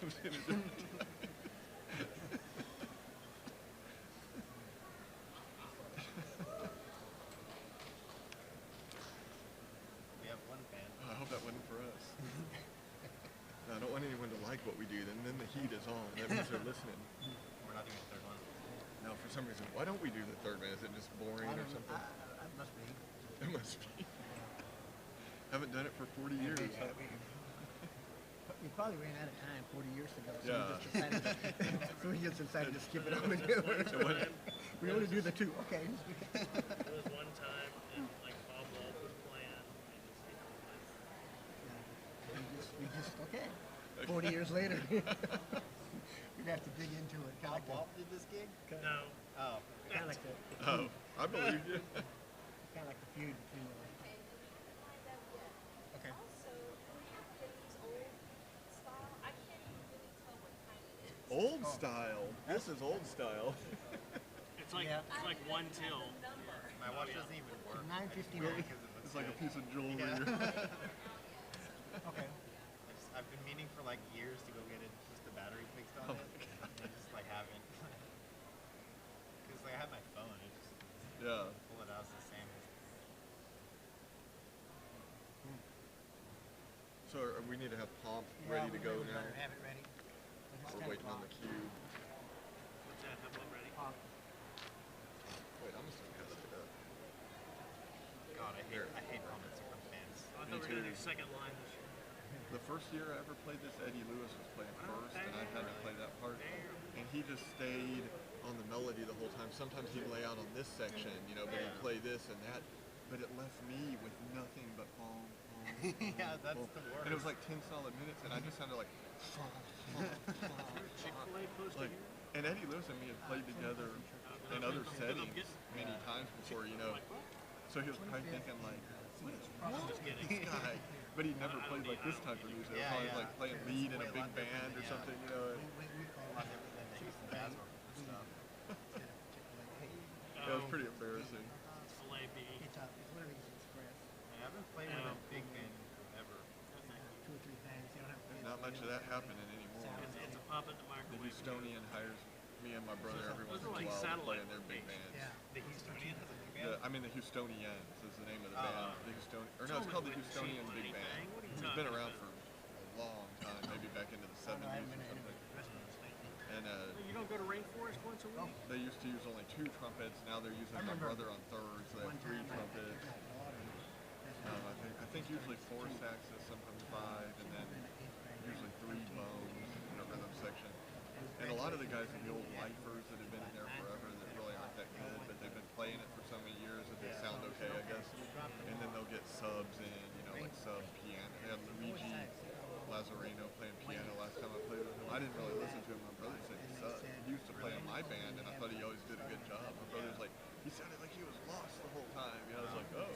jobs in a different time. We have one fan. I hope that wasn't for us. I don't want anyone to like what we do, then the heat is on. That means they're listening. We're not doing the third one. No, for some reason, why don't we do the third one? Is it just boring or something? It must be. It must be. Haven't done it for 40 years. Huh? We probably ran out of time 40 years ago, so Yeah. we just decided to skip it up and do it. We only do the two. Okay. There was one time, and like Bob Walt was playing, We just okay. 40 years later, we'd have to dig into it. Bob Walt did this gig? no. Oh. Kind of like the Oh, I believe you. kind of like the feud between. Okay. Also, we have these old style. I can't even really tell what time it is. Old style. This is old style. It's like Yeah. it's like one till. Number. My watch doesn't even work. 9:59. Because it looks It's like a good. piece of jewelry. Okay. I've been meaning for like years to go get it, just the battery fixed on Oh it. my And I just like haven't. Because like I have my phone, I just Yeah. pull it out, it's the same. So we need to have Pomp ready to go we now. better have it ready. It's We're 10 waiting on the o'clock. cube. What's that? Have one ready? Wait, I'm just gonna cut it up. God, I hate Commencement fans. I Me thought we were gonna too. do second line this year. The first year I ever played this, Eddie Lewis was playing first, and I had to play that part. And he just stayed on the melody the whole time. Sometimes he'd lay out on this section, you know, but he'd play this and that. But it left me with nothing but boom, boom, Yeah, that's boom. the worst. And it was like 10 solid minutes, and I just sounded like, Chick-fil-A close to like, here? and Eddie Lewis and me had played together in other settings many times before, you know. So he was probably thinking like, what is this guy? But he never played like this type of music. It was always like playing lead in a big band or something, you know. We call A lot different than the Houston Jazz stuff. It was pretty embarrassing. Filet B. It's whatever you express. I haven't played with a big band ever. 2 or 3 times. You don't have to. Not much of that happening anymore. It's a pop in the The microwave. Houstonian hires me and my brother every once in a Those are like while to play in satellite their big locations. bands. Yeah. The Houstonian has a big band? I mean the Houstonians is the name of the band. The Houstonian, or no, it's called the Houstonian Big Band. It's been around for a long time, maybe back into the 70s or something. And You don't go to Rainforest once a week? they used to use only 2 trumpets. Now they're using my brother on thirds. They have 3 trumpets. I think usually 4 saxes, sometimes 5, and then usually 3 bones in a rhythm section. And a lot of the guys are the old lifers that have been in there forever that really aren't that good, but they've been playing it for so many years that they sound okay, I guess. And then they'll get subs in, you know, like sub piano. They had Luigi Lazzarino playing piano last time I played with him. I didn't really listen to him. My brother said he sucked. He used to play in my band, and I thought he always did a good job. My brother's like, he sounded like he was lost the whole time. You know, I was like, oh.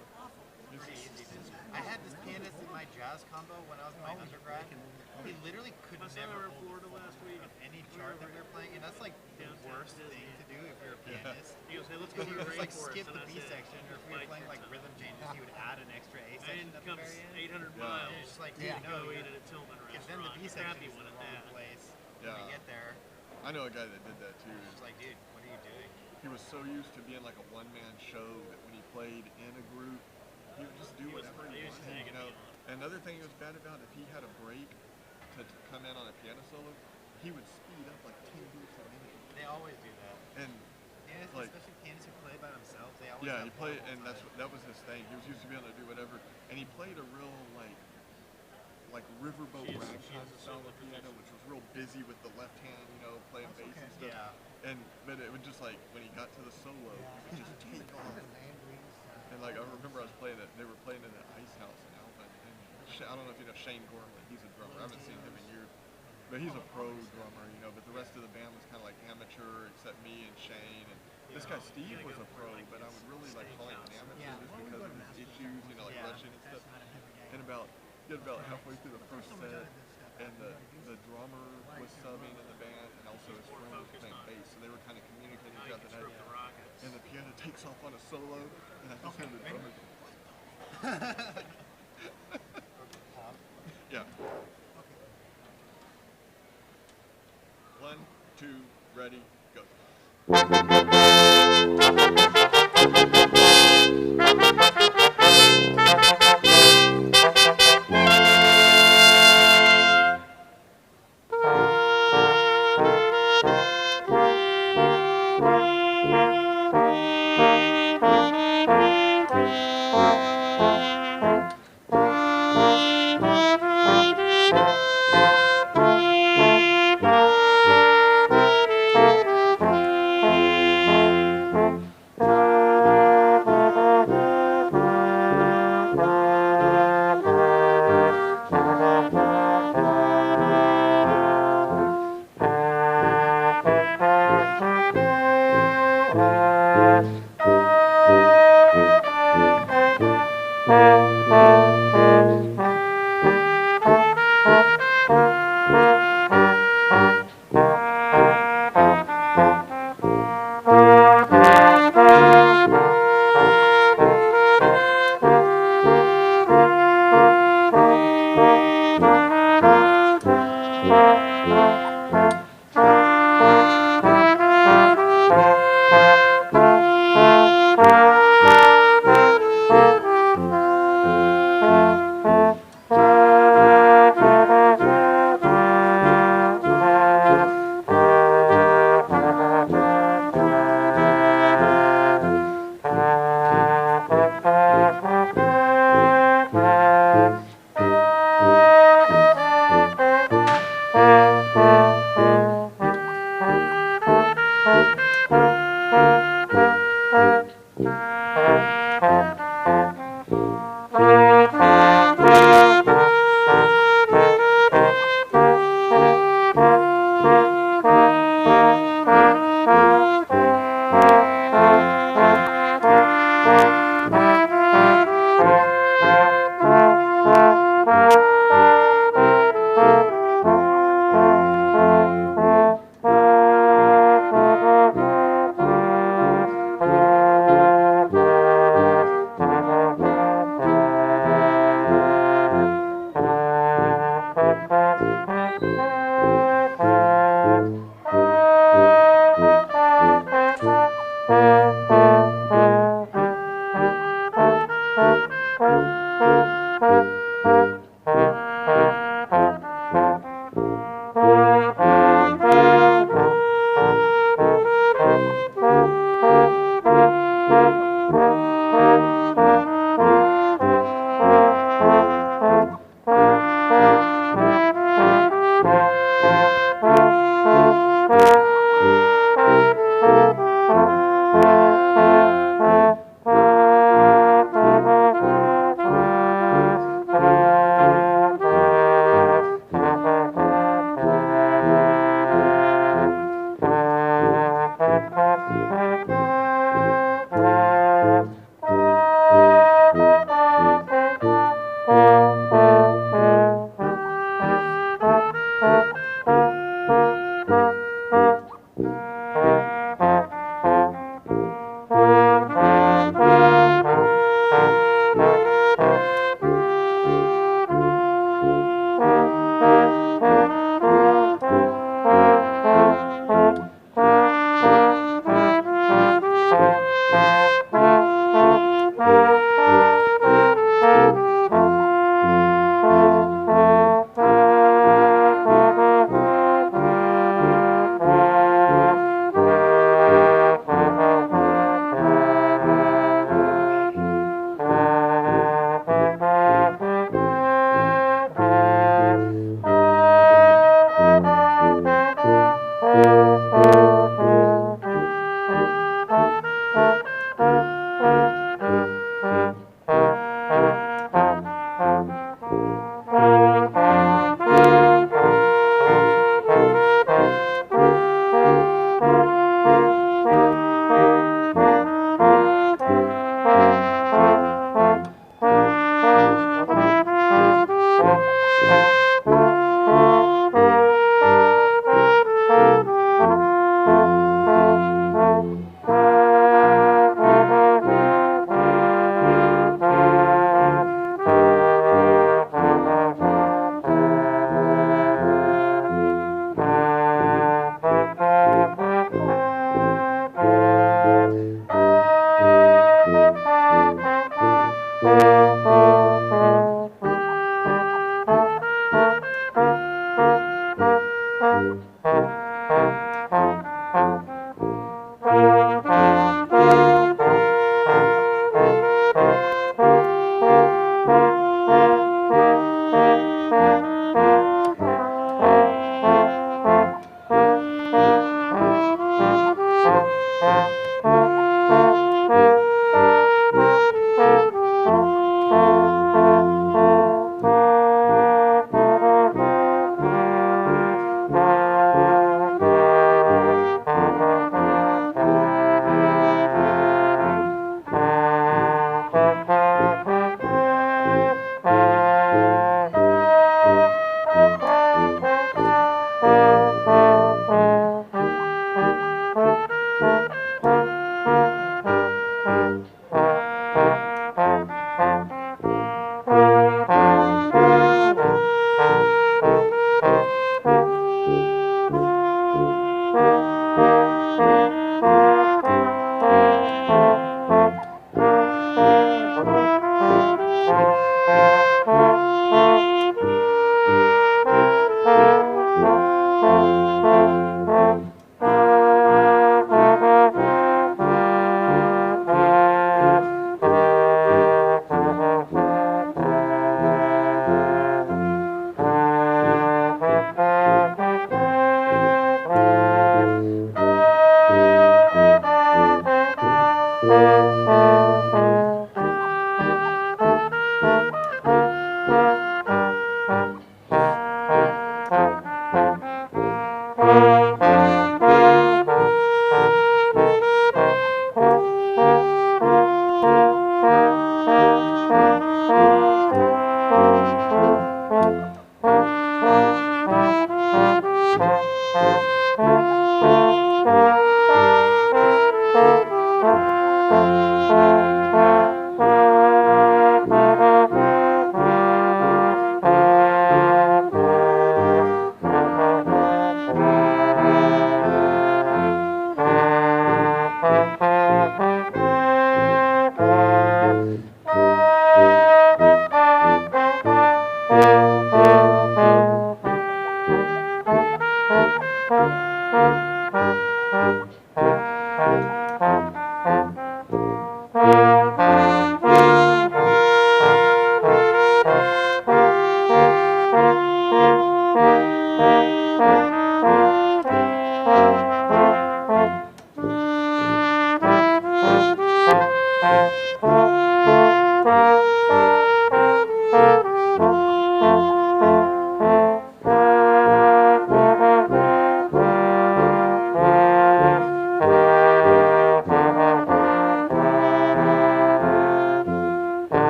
I had this pianist in my jazz combo when I was in my undergrad. He literally could I saw never her in hold Florida last week. any chart that we were playing, and that's like the worst thing to do if you're a pianist. He goes, hey, let's go He to the would just like Rainforest. skip And the I B said, section, or if we were playing like rhythm changes, he would add an extra A I section didn't at the come very end. 800 Yeah. miles. It's just like, Yeah. dude, no, Go eat at a Tillman because then the restaurant. B The section crappy is in one the at wrong that. place. Yeah. When we get there, I know a guy that did that too. it's like, dude, what are you doing? He was so used to being like a one-man show that when he played in a group, he would just do whatever he he was wanted, tagging you know. me on. And another thing he was bad about, if he had a break to come in on a piano solo, he would speed up like 10 beats a minute. They always do that. And Pianists, like, especially pianists who play by themselves, they always yeah, have he played, horrible and that's time. that was his thing. He was used to being able to do whatever, and he played a real like riverboat She is ragtime a style solo of piano, position. which was real busy with the left hand, you know, playing bass and stuff. Yeah. But it would just like when he got to the solo, he would just take off. And like I remember I was playing it. They were playing in the Ice House in Alvin. And I don't know if you know Shane Gormley. He's a drummer. I haven't seen him in years, but he's a pro drummer, you know. But the rest of the band was kind of like amateur, except me and Shane. And this guy Steve was a pro, but I would really like call him an amateur just because of his issues, you know, like rushing and stuff. And get about halfway through the first set, and the drummer was subbing in the band, and also his friend was playing bass, so they were kind of communicating Now you throughout can the stroke night. the rockets. And the piano takes off on a solo, and I just heard the drummer go, yeah. 1, 2, ready, go.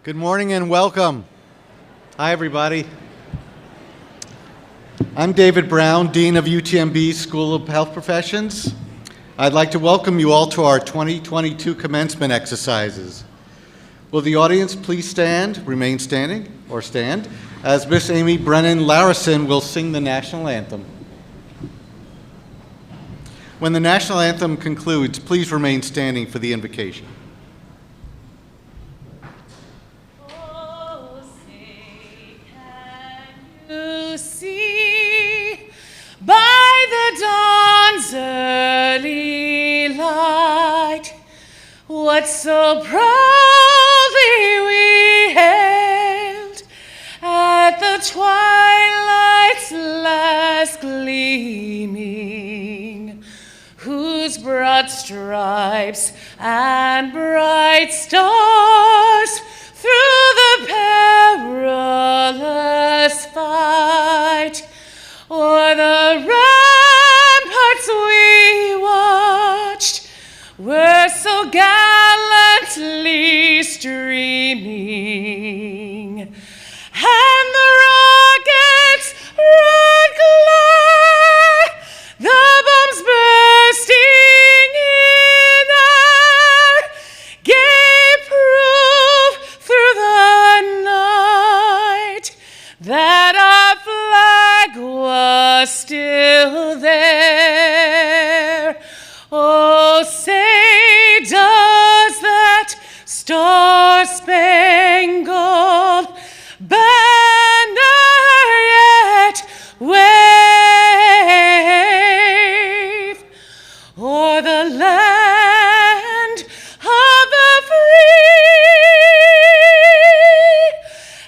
Good morning and welcome. Hi, everybody. I'm David Brown, Dean of UTMB School of Health Professions. I'd like to welcome you all to our 2022 commencement exercises. Will the audience please stand, remain standing, or stand, as Miss Amy Brennan Larison will sing the national anthem. When the national anthem concludes, please remain standing for the invocation. Oh, say, can you see by the dawn's early light what so proudly we hailed at the twilight's last gleaming, whose broad stripes and bright stars through the perilous fight o'er the ramparts we watched were so gallantly streaming, and the rockets' red glare, the bombs bursting in air, gave proof through the night that our flag was still there. Oh, say, does that star-spangled banner yet wave o'er the land of the free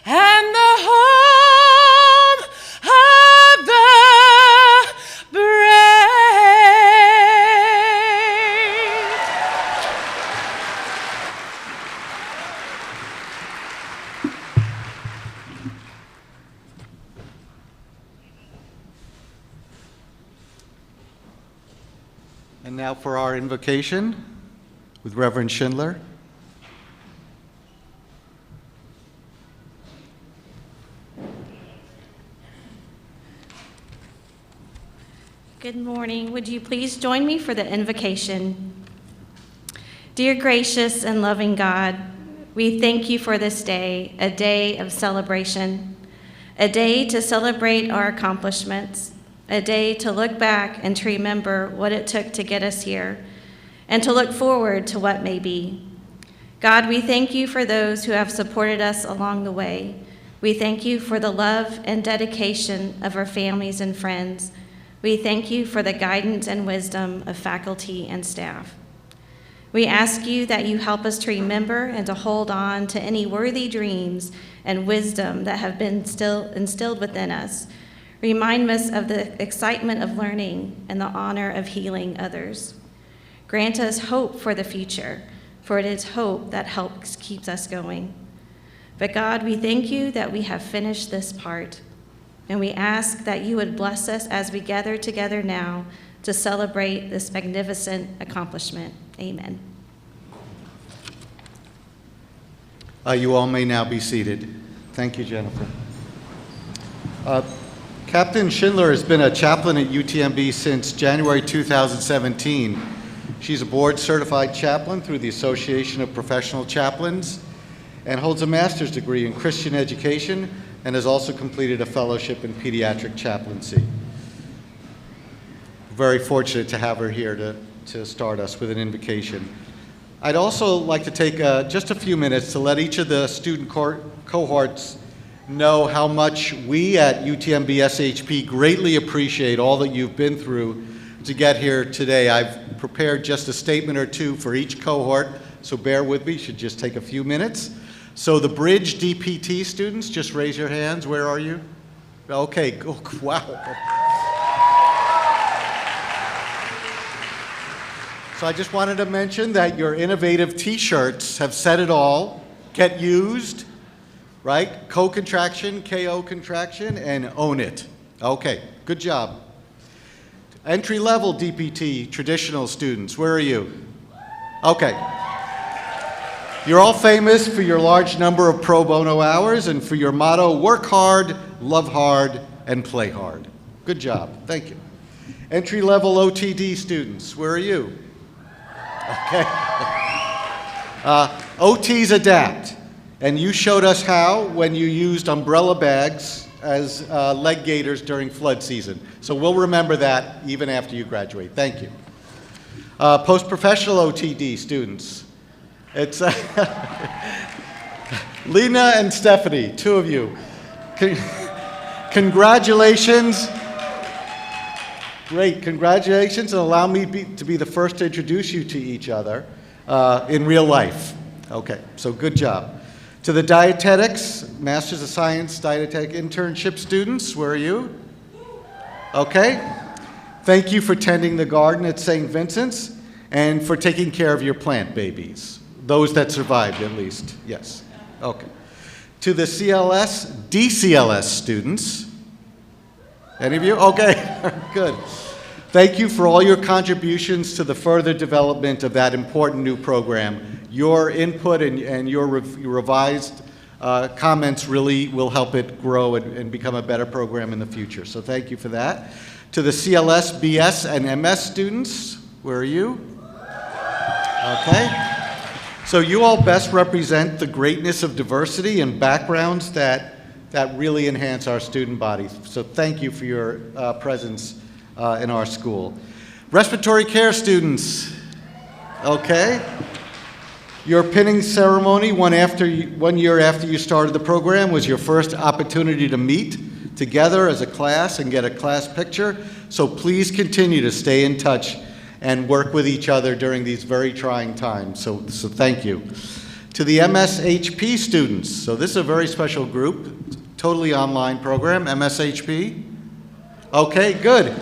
and the home of the brave? And now for our invocation with Reverend Schindler. Good morning. Would you please join me for the invocation? Dear gracious and loving God, we thank you for this day, a day of celebration, a day to celebrate our accomplishments, a day to look back and to remember what it took to get us here, and to look forward to what may be. God, we thank you for those who have supported us along the way. We thank you for the love and dedication of our families and friends. We thank you for the guidance and wisdom of faculty and staff. We ask you that you help us to remember and to hold on to any worthy dreams and wisdom that have been instilled within us. Remind us of the excitement of learning and the honor of healing others. Grant us hope for the future, for it is hope that helps keeps us going. But God, we thank you that we have finished this part, and we ask that you would bless us as we gather together now to celebrate this magnificent accomplishment. Amen. You all may now be seated. Thank you, Jennifer. Captain Schindler has been a chaplain at UTMB since January 2017. She's a board-certified chaplain through the Association of Professional Chaplains and holds a master's degree in Christian education and has also completed a fellowship in pediatric chaplaincy. Very fortunate to have her here to start us with an invocation. I'd also like to take just a few minutes to let each of the student cohorts know how much we at UTMB SHP greatly appreciate all that you've been through to get here today. I've prepared just a statement or two for each cohort, so bear with me, should just take a few minutes. So the Bridge DPT students, just raise your hands. Where are you? Okay, oh, wow. So I just wanted to mention that your innovative t-shirts have said it all. Get used, right? Co-contraction, KO contraction, and own it. Okay, good job. Entry-level DPT traditional students, where are you? Okay. You're all famous for your large number of pro bono hours and for your motto, work hard, love hard, and play hard. Good job. Thank you. Entry-level OTD students, where are you? Okay. OTs adapt, and you showed us how when you used umbrella bags as leg gaiters during flood season. So we'll remember that even after you graduate. Thank you. Post-professional OTD students. It's Lena and Stephanie, two of you. Congratulations. Great, congratulations, and allow me to be the first to introduce you to each other in real life. Okay, so good job. To the dietetics, Masters of Science dietetic internship students, where are you? Okay. Thank you for tending the garden at St. Vincent's and for taking care of your plant babies. Those that survived, at least. Yes. Okay. To the CLS, DCLS students. Any of you? Okay. Good. Thank you for all your contributions to the further development of that important new program. Your input and your revised comments really will help it grow and become a better program in the future. So thank you for that. To the CLS, BS, and MS students, where are you? Okay. So you all best represent the greatness of diversity and backgrounds that really enhance our student body. So thank you for your presence in our school. Respiratory care students, okay. Your pinning ceremony one year after you started the program was your first opportunity to meet together as a class and get a class picture. So please continue to stay in touch and work with each other during these very trying times. So thank you. To the MSHP students, so this is a very special group, totally online program, MSHP. Okay, good.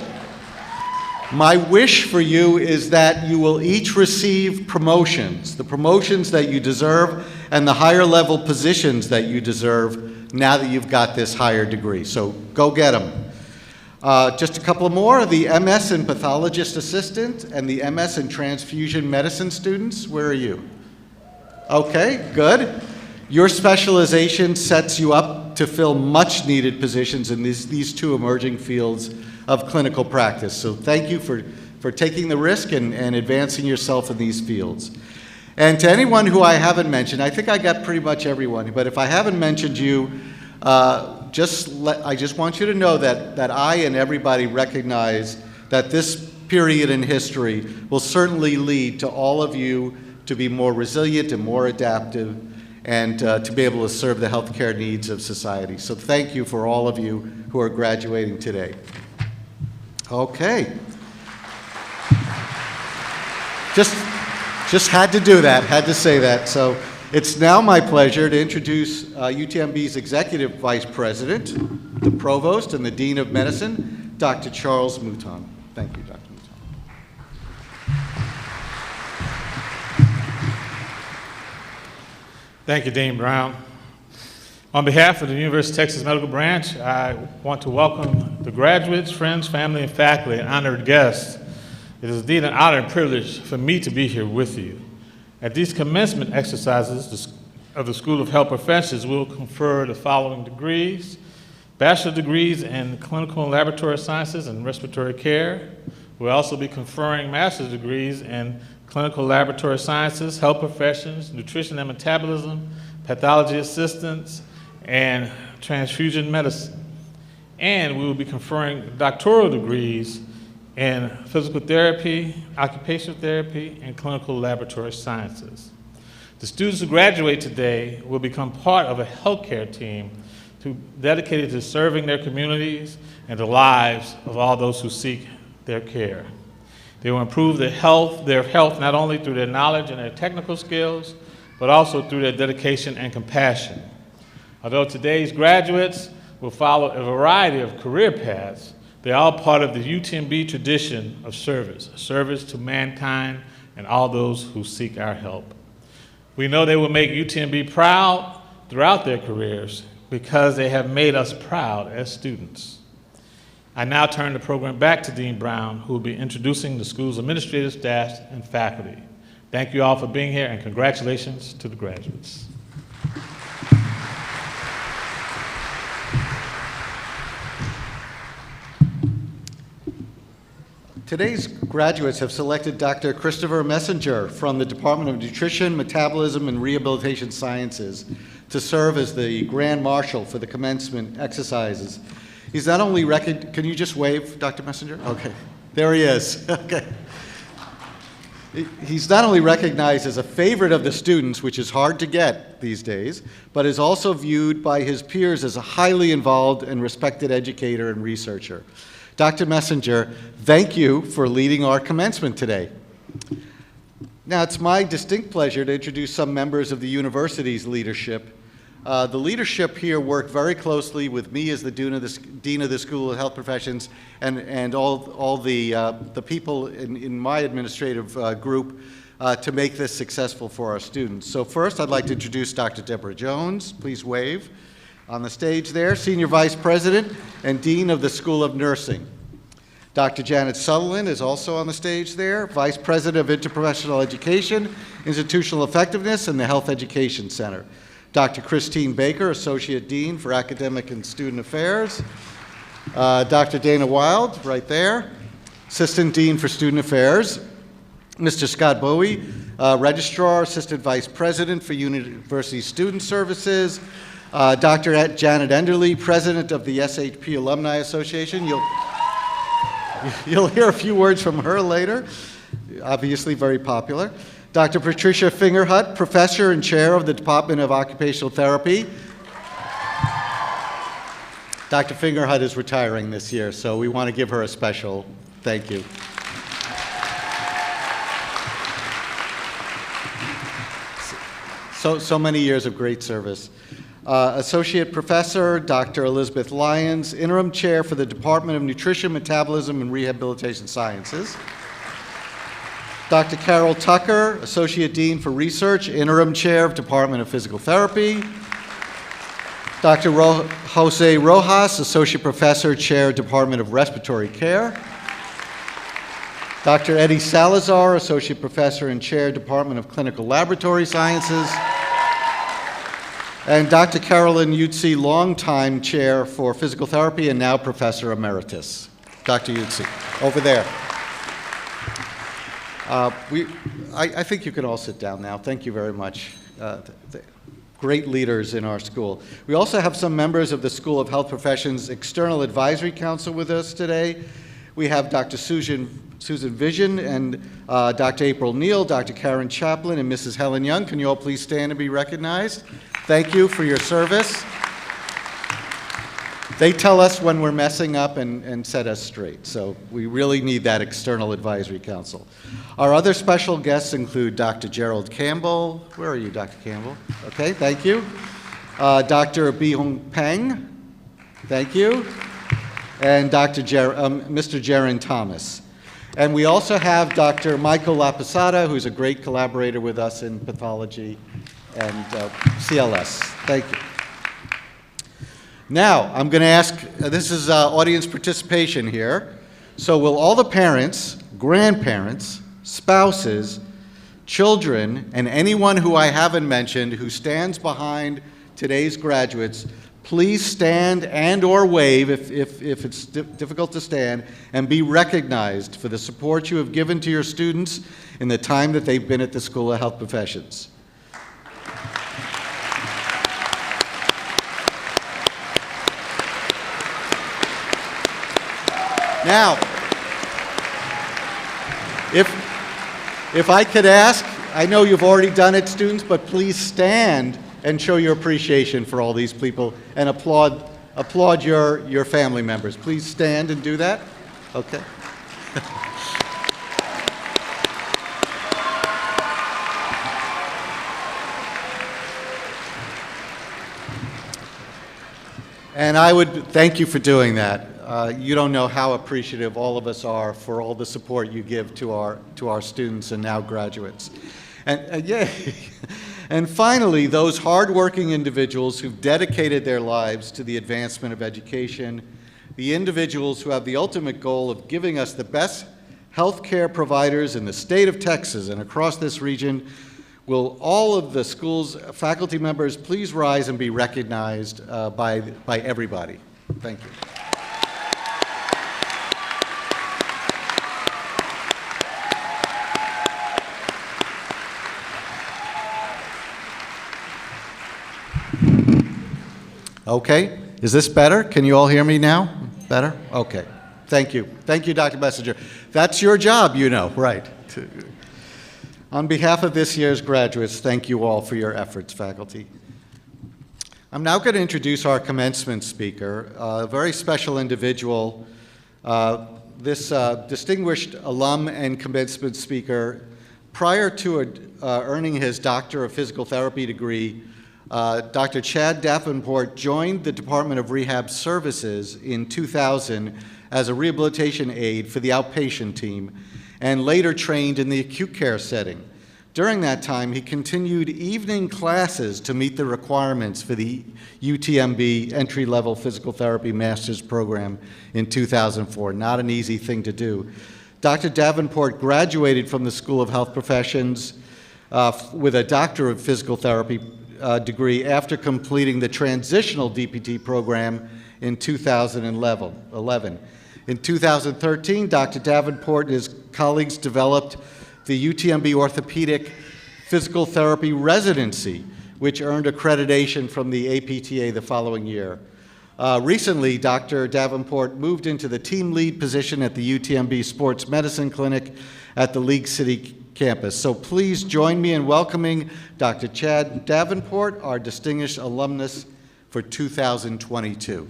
My wish for you is that you will each receive promotions, the promotions that you deserve and the higher level positions that you deserve now that you've got this higher degree. So go get them. Just a couple more, the MS in pathologist assistant and the MS in transfusion medicine students, where are you? Okay, good. Your specialization sets you up to fill much needed positions in these two emerging fields of clinical practice. So thank you for taking the risk and advancing yourself in these fields. And to anyone who I haven't mentioned, I think I got pretty much everyone, but if I haven't mentioned you, I just want you to know that I and everybody recognize that this period in history will certainly lead to all of you to be more resilient and more adaptive and to be able to serve the healthcare needs of society. So thank you for all of you who are graduating today. Okay. Just had to do that, had to say that. So it's now my pleasure to introduce UTMB's Executive Vice President, the Provost, and the Dean of Medicine, Dr. Charles Mouton. Thank you, Dr. Mouton. Thank you, Dean Brown. On behalf of the University of Texas Medical Branch, I want to welcome the graduates, friends, family, and faculty, and honored guests. It is indeed an honor and privilege for me to be here with you. At these commencement exercises of the School of Health Professions, we will confer the following degrees: bachelor degrees in clinical and laboratory sciences and respiratory care. We'll also be conferring master's degrees in clinical laboratory sciences, health professions, nutrition and metabolism, pathology assistance, and transfusion medicine. And we will be conferring doctoral degrees in physical therapy, occupational therapy, and clinical laboratory sciences. The students who graduate today will become part of a healthcare team dedicated to serving their communities and the lives of all those who seek their care. They will improve their health not only through their knowledge and their technical skills, but also through their dedication and compassion. Although today's graduates will follow a variety of career paths, they're all part of the UTMB tradition of service to mankind and all those who seek our help. We know they will make UTMB proud throughout their careers because they have made us proud as students. I now turn the program back to Dean Brown, who will be introducing the school's administrative staff and faculty. Thank you all for being here, and congratulations to the graduates. Today's graduates have selected Dr. Christopher Messenger from the Department of Nutrition, Metabolism, and Rehabilitation Sciences to serve as the Grand Marshal for the commencement exercises. He's not only can you just wave, Dr. Messenger? Okay, there he is. Okay. He's not only recognized as a favorite of the students, which is hard to get these days, but is also viewed by his peers as a highly involved and respected educator and researcher. Dr. Messenger, thank you for leading our commencement today. Now, it's my distinct pleasure to introduce some members of the university's leadership. The leadership here worked very closely with me as the Dean of the School of Health Professions and all the people in my administrative group to make this successful for our students. So first, I'd like to introduce Dr. Deborah Jones. Please wave. On the stage there, Senior Vice President and Dean of the School of Nursing. Dr. Janet Sutherland is also on the stage there, Vice President of Interprofessional Education, Institutional Effectiveness, and the Health Education Center. Dr. Christine Baker, Associate Dean for Academic and Student Affairs. Dr. Dana Wild, right there, Assistant Dean for Student Affairs. Mr. Scott Bowie, Registrar, Assistant Vice President for University Student Services. Dr. Janet Enderle, President of the SHP Alumni Association. You'll hear a few words from her later, obviously very popular. Dr. Patricia Fingerhut, Professor and Chair of the Department of Occupational Therapy. Dr. Fingerhut is retiring this year, so we want to give her a special thank you. So many years of great service. Associate Professor, Dr. Elizabeth Lyons, Interim Chair for the Department of Nutrition, Metabolism, and Rehabilitation Sciences. Dr. Carol Tucker, Associate Dean for Research, Interim Chair of Department of Physical Therapy. Dr. Jose Rojas, Associate Professor, Chair, Department of Respiratory Care. Dr. Eddie Salazar, Associate Professor and Chair, Department of Clinical Laboratory Sciences. And Dr. Carolyn Utsi, longtime Chair for Physical Therapy and now Professor Emeritus. Dr. Utsi, over there. I think you can all sit down now. Thank you very much. Great leaders in our school. We also have some members of the School of Health Professions External Advisory Council with us today. We have Dr. Susan Vision and Dr. April Neal, Dr. Karen Chaplin, and Mrs. Helen Young. Can you all please stand and be recognized? Thank you for your service. They tell us when we're messing up and set us straight, so we really need that External Advisory Council. Our other special guests include Dr. Gerald Campbell. Where are you, Dr. Campbell? Okay, thank you. Dr. Bi-Hung Peng, thank you. And Mr. Jaron Thomas. And we also have Dr. Michael Laposada, who's a great collaborator with us in pathology and CLS. Thank you. Now, I'm going to ask, this is audience participation here. So will all the parents, grandparents, spouses, children, and anyone who I haven't mentioned who stands behind today's graduates, please stand and or wave if it's difficult to stand, and be recognized for the support you have given to your students in the time that they've been at the School of Health Professions. Now, if I could ask, I know you've already done it, students, but please stand and show your appreciation for all these people and applaud your family members. Please stand and do that. Okay. And I would thank you for doing that. You don't know how appreciative all of us are for all the support you give to our students and now graduates. And yeah, and finally, those hardworking individuals who've dedicated their lives to the advancement of education, the individuals who have the ultimate goal of giving us the best healthcare providers in the state of Texas and across this region. Will all of the school's faculty members please rise and be recognized by everybody? Thank you. Okay, is this better? Can you all hear me now? Better? Okay, thank you. Thank you, Dr. Messenger. That's your job, you know, right. On behalf of this year's graduates, thank you all for your efforts, faculty. I'm now going to introduce our commencement speaker, a very special individual. This distinguished alum and commencement speaker, prior to earning his Doctor of Physical Therapy degree, Dr. Chad Davenport joined the Department of Rehab Services in 2000 as a rehabilitation aide for the outpatient team, and later trained in the acute care setting. During that time, he continued evening classes to meet the requirements for the UTMB entry-level physical therapy master's program in 2004. Not an easy thing to do. Dr. Davenport graduated from the School of Health Professions with a Doctor of Physical Therapy degree after completing the transitional DPT program in 2011. In 2013, Dr. Davenport and his colleagues developed the UTMB Orthopedic Physical Therapy Residency, which earned accreditation from the APTA the following year. Recently, Dr. Davenport moved into the team lead position at the UTMB Sports Medicine Clinic at the League City campus. So please join me in welcoming Dr. Chad Davenport, our distinguished alumnus for 2022.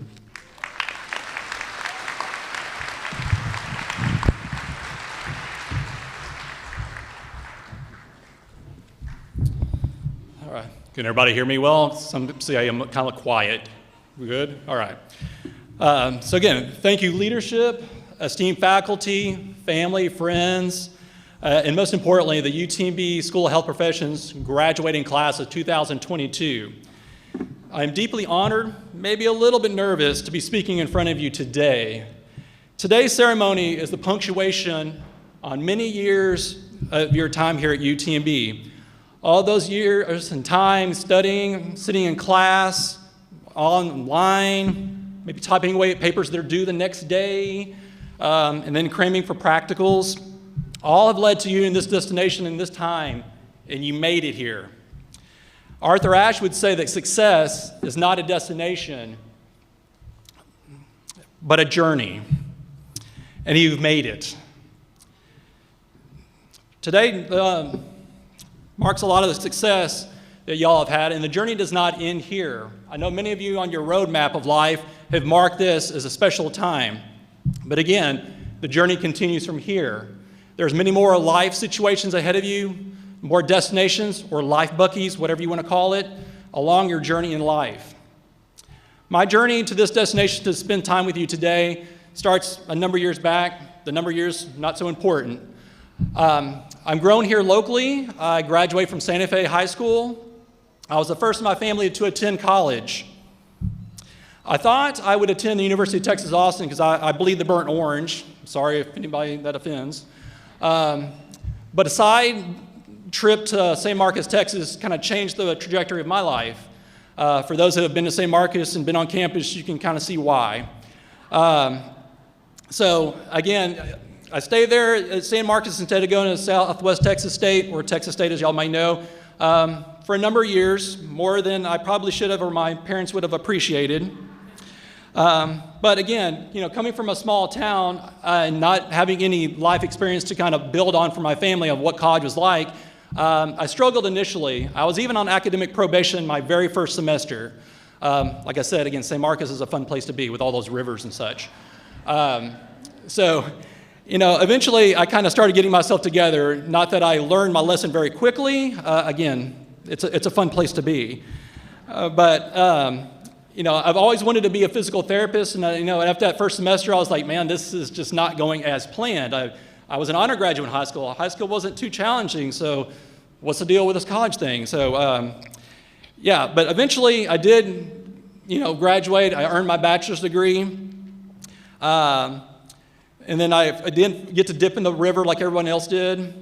All right. Can everybody hear me well? Some say I am kind of quiet. We good? All right. So again, thank you, leadership, esteemed faculty, family, friends, and most importantly, the UTMB School of Health Professions graduating class of 2022. I am deeply honored, maybe a little bit nervous, to be speaking in front of you today. Today's ceremony is the punctuation on many years of your time here at UTMB. All those years and time studying, sitting in class, online, maybe typing away at papers that are due the next day, and then cramming for practicals, all have led to you in this destination in this time, and you made it here. Arthur Ashe would say that success is not a destination, but a journey, and you've made it. Today marks a lot of the success that y'all have had, and the journey does not end here. I know many of you on your roadmap of life have marked this as a special time, but again, the journey continues from here. There's many more life situations ahead of you, more destinations or life buckies, whatever you want to call it, along your journey in life. My journey to this destination to spend time with you today starts a number of years back. The number of years, not so important. I'm grown here locally. I graduated from Santa Fe High School. I was the first in my family to attend college. I thought I would attend the University of Texas, Austin, because I bleed the burnt orange. Sorry if anybody that offends. But a side trip to San Marcos, Texas kind of changed the trajectory of my life. For those that have been to San Marcos and been on campus, you can kind of see why. So again, I stayed there at San Marcos instead of going to Southwest Texas State, or Texas State as y'all may know, for a number of years, more than I probably should have or my parents would have appreciated. But again, coming from a small town and not having any life experience to kind of build on for my family of what college was like, I struggled initially. I was even on academic probation my very first semester. Like I said, again, San Marcos is a fun place to be with all those rivers and such. Eventually I kind of started getting myself together. Not that I learned my lesson very quickly. Again, it's a fun place to be. I've always wanted to be a physical therapist, and after that first semester, I was like, man, this is just not going as planned. I was an honor graduate in high school. High school wasn't too challenging, so what's the deal with this college thing? So, but eventually I did, graduate. I earned my bachelor's degree. And then I didn't get to dip in the river like everyone else did.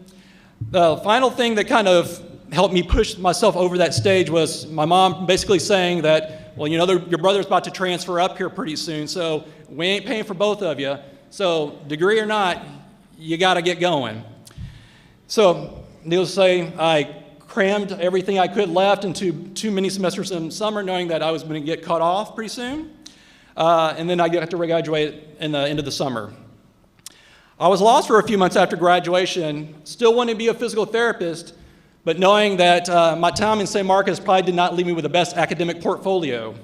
The final thing that kind of helped me push myself over that stage was my mom basically saying that, well, you know, your brother's about to transfer up here pretty soon, so we ain't paying for both of you. So degree or not, you got to get going. So needless to say, I crammed everything I could left into 2 mini semesters in summer, knowing that I was going to get cut off pretty soon. And then I got to graduate in the end of the summer. I was lost for a few months after graduation, still wanting to be a physical therapist, but knowing that my time in St. Marcus probably did not leave me with the best academic portfolio.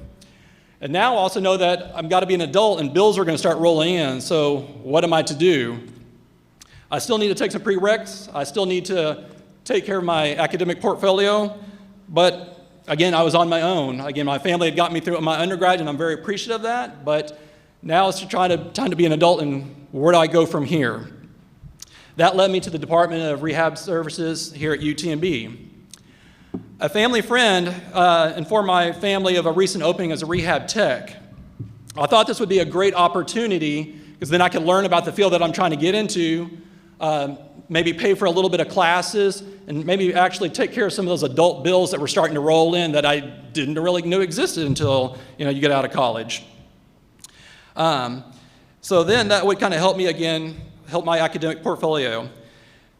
And now I also know that I've got to be an adult and bills are going to start rolling in, so what am I to do? I still need to take some prereqs. I still need to take care of my academic portfolio, but again, I was on my own. Again, my family had got me through my undergrad, and I'm very appreciative of that, but now it's time to be an adult, and where do I go from here? That led me to the Department of Rehab Services here at UTMB. A family friend informed my family of a recent opening as a rehab tech. I thought this would be a great opportunity because then I could learn about the field that I'm trying to get into, maybe pay for a little bit of classes, and maybe actually take care of some of those adult bills that were starting to roll in that I didn't really know existed until you get out of college. So then that would kind of help me again, help my academic portfolio.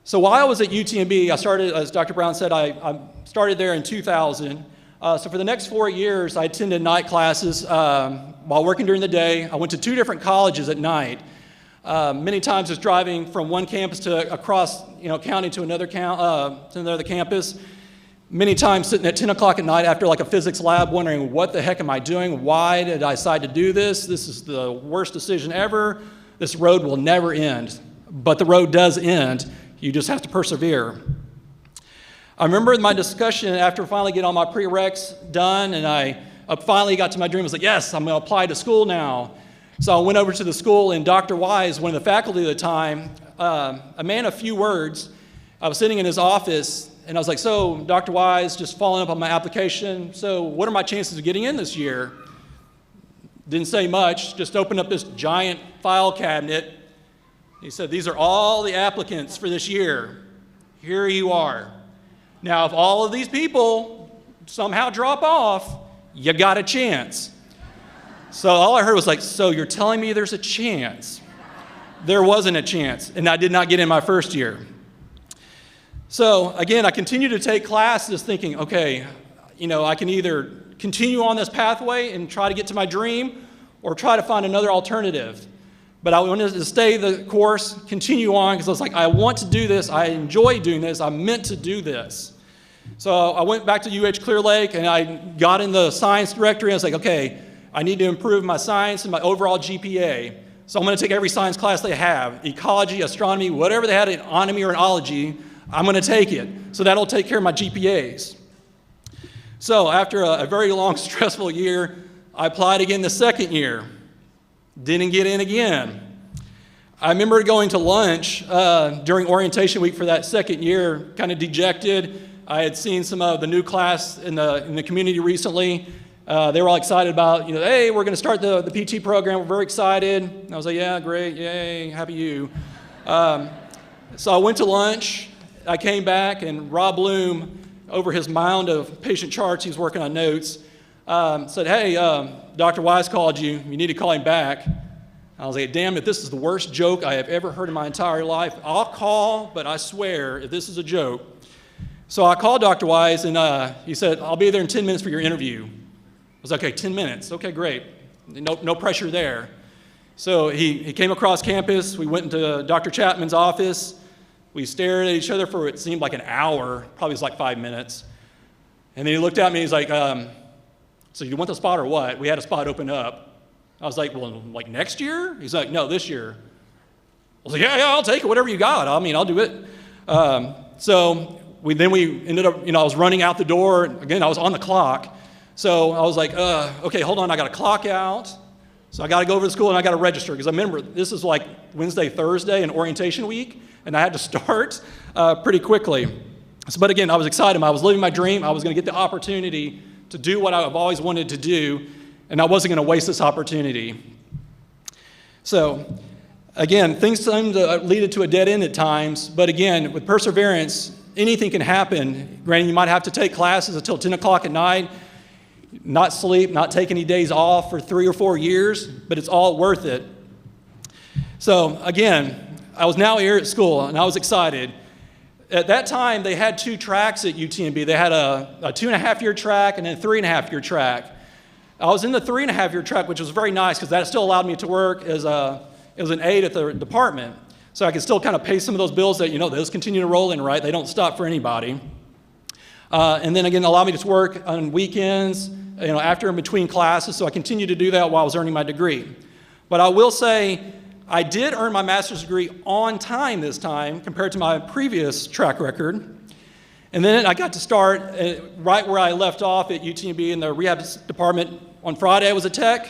So while I was at UTMB, I started, as Dr. Brown said, I started there in 2000. So for the next 4 years, I attended night classes while working during the day. I went to 2 different colleges at night. Many times just driving from one campus to across county to another campus. Many times sitting at 10 o'clock at night after like a physics lab wondering, what the heck am I doing? Why did I decide to do this? This is the worst decision ever. This road will never end. But the road does end. You just have to persevere. I remember my discussion after finally getting all my prereqs done, and I finally got to my dream. I was like, yes, I'm going to apply to school now. So I went over to the school, and Dr. Wise, one of the faculty at the time, a man of few words, I was sitting in his office, and I was like, so, Dr. Wise, just following up on my application, so what are my chances of getting in this year? Didn't say much, just opened up this giant file cabinet. He said, these are all the applicants for this year. Here you are. Now, if all of these people somehow drop off, you got a chance. So all I heard was like, so you're telling me there's a chance? There wasn't a chance, and I did not get in my first year. So again, I continued to take classes thinking, okay, I can either continue on this pathway and try to get to my dream or try to find another alternative. But I wanted to stay the course, continue on, because I was like, I want to do this. I enjoy doing this. I'm meant to do this. So I went back to UH Clear Lake, and I got in the science directory. And I was like, okay, I need to improve my science and my overall GPA. So I'm going to take every science class they have, ecology, astronomy, whatever they had in onomy or ology, I'm going to take it. So that'll take care of my GPAs. So after a very long, stressful year, I applied again the second year. Didn't get in again. I remember going to lunch during orientation week for that second year, kind of dejected. I had seen some of the new class in the community recently. They were all excited about, hey, we're going to start the PT program. We're very excited. And I was like, yeah, great, yay, happy you. So I went to lunch. I came back, and Rob Bloom, over his mound of patient charts, he was working on notes, said, hey, Dr. Wise called you. You need to call him back. I was like, damn it, this is the worst joke I have ever heard in my entire life. I'll call, but I swear, if this is a joke. So I called Dr. Wise, and he said, I'll be there in 10 minutes for your interview. I was like, okay, 10 minutes. Okay, great. No pressure there. So he came across campus. We went into Dr. Chapman's office. We stared at each other for what seemed like an hour, probably was like 5 minutes. And then he looked at me, he's like, so you want the spot or what? We had a spot open up. I was like, well, like next year? He's like, no, this year. I was like, yeah, I'll take it, whatever you got. I'll do it. So we ended up, I was running out the door. Again, I was on the clock. So I was like, okay, hold on, I got to clock out. So I got to go over to school and I got to register, because I remember this is like Wednesday, Thursday, and orientation week, and I had to start pretty quickly. So, but again, I was excited. I was living my dream. I was going to get the opportunity to do what I've always wanted to do, and I wasn't going to waste this opportunity. So Again, things seem to lead to a dead end at times, but again, with perseverance, anything can happen. Granted, you might have to take classes until 10 o'clock at night, not sleep, not take any days off for 3 or 4 years, but it's all worth it. So again, I was now here at school, and I was excited. At that time, they had 2 tracks at UTMB. They had a 2.5-year track and a 3.5-year track. I was in the 3.5-year track, which was very nice because that still allowed me to work as an aide at the department. So I could still kind of pay some of those bills that, those continue to roll in, right? They don't stop for anybody. And then again, allow me to work on weekends, after and between classes. So I continued to do that while I was earning my degree. But I will say, I did earn my master's degree on time this time compared to my previous track record. And then I got to start right where I left off at UTMB in the rehab department. On Friday, I was a tech.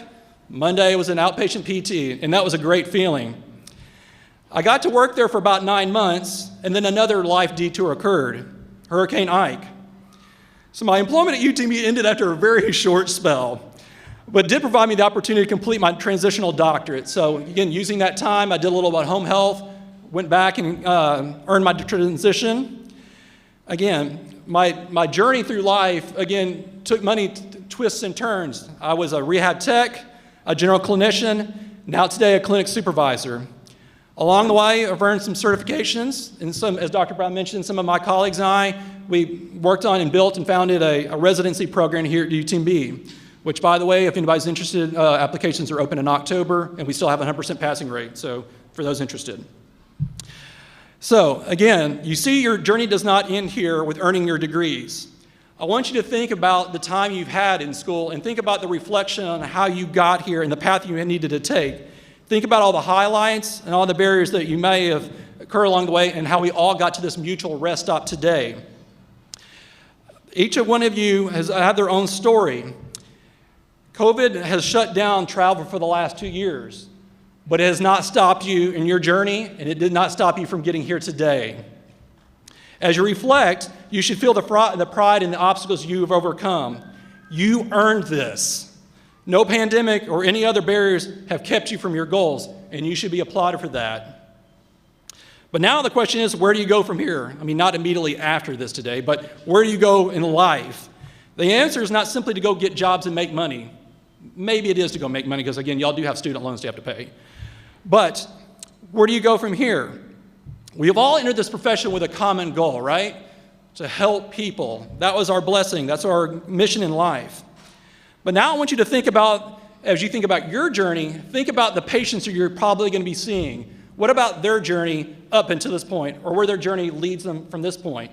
Monday, I was an outpatient PT, and that was a great feeling. I got to work there for about 9 months, and then another life detour occurred, Hurricane Ike. So my employment at UTMB ended after a very short spell, but did provide me the opportunity to complete my transitional doctorate. So again, using that time, I did a little about home health, went back and earned my transition. Again, my journey through life, again, took many twists and turns. I was a rehab tech, a general clinician, now today a clinic supervisor. Along the way, I've earned some certifications, and some, as Dr. Brown mentioned, some of my colleagues and I, we worked on and built and founded a residency program here at UTMB, which, by the way, if anybody's interested, applications are open in October, and we still have a 100% passing rate, so for those interested. So, again, you see your journey does not end here with earning your degrees. I want you to think about the time you've had in school and think about the reflection on how you got here and the path you needed to take. Think about all the highlights and all the barriers that you may have occurred along the way and how we all got to this mutual rest stop today. Each one of you has had their own story. COVID has shut down travel for the last 2 years, but it has not stopped you in your journey, and it did not stop you from getting here today. As you reflect, you should feel the pride in the obstacles you have overcome. You earned this. No pandemic or any other barriers have kept you from your goals, and you should be applauded for that. But now the question is, where do you go from here? I mean, not immediately after this today, but where do you go in life? The answer is not simply to go get jobs and make money. Maybe it is to go make money because, again, y'all do have student loans you have to pay. But where do you go from here? We have all entered this profession with a common goal, right? To help people. That was our blessing. That's our mission in life. But now I want you to think about, as you think about your journey, think about the patients that you're probably going to be seeing. What about their journey up until this point, or where their journey leads them from this point?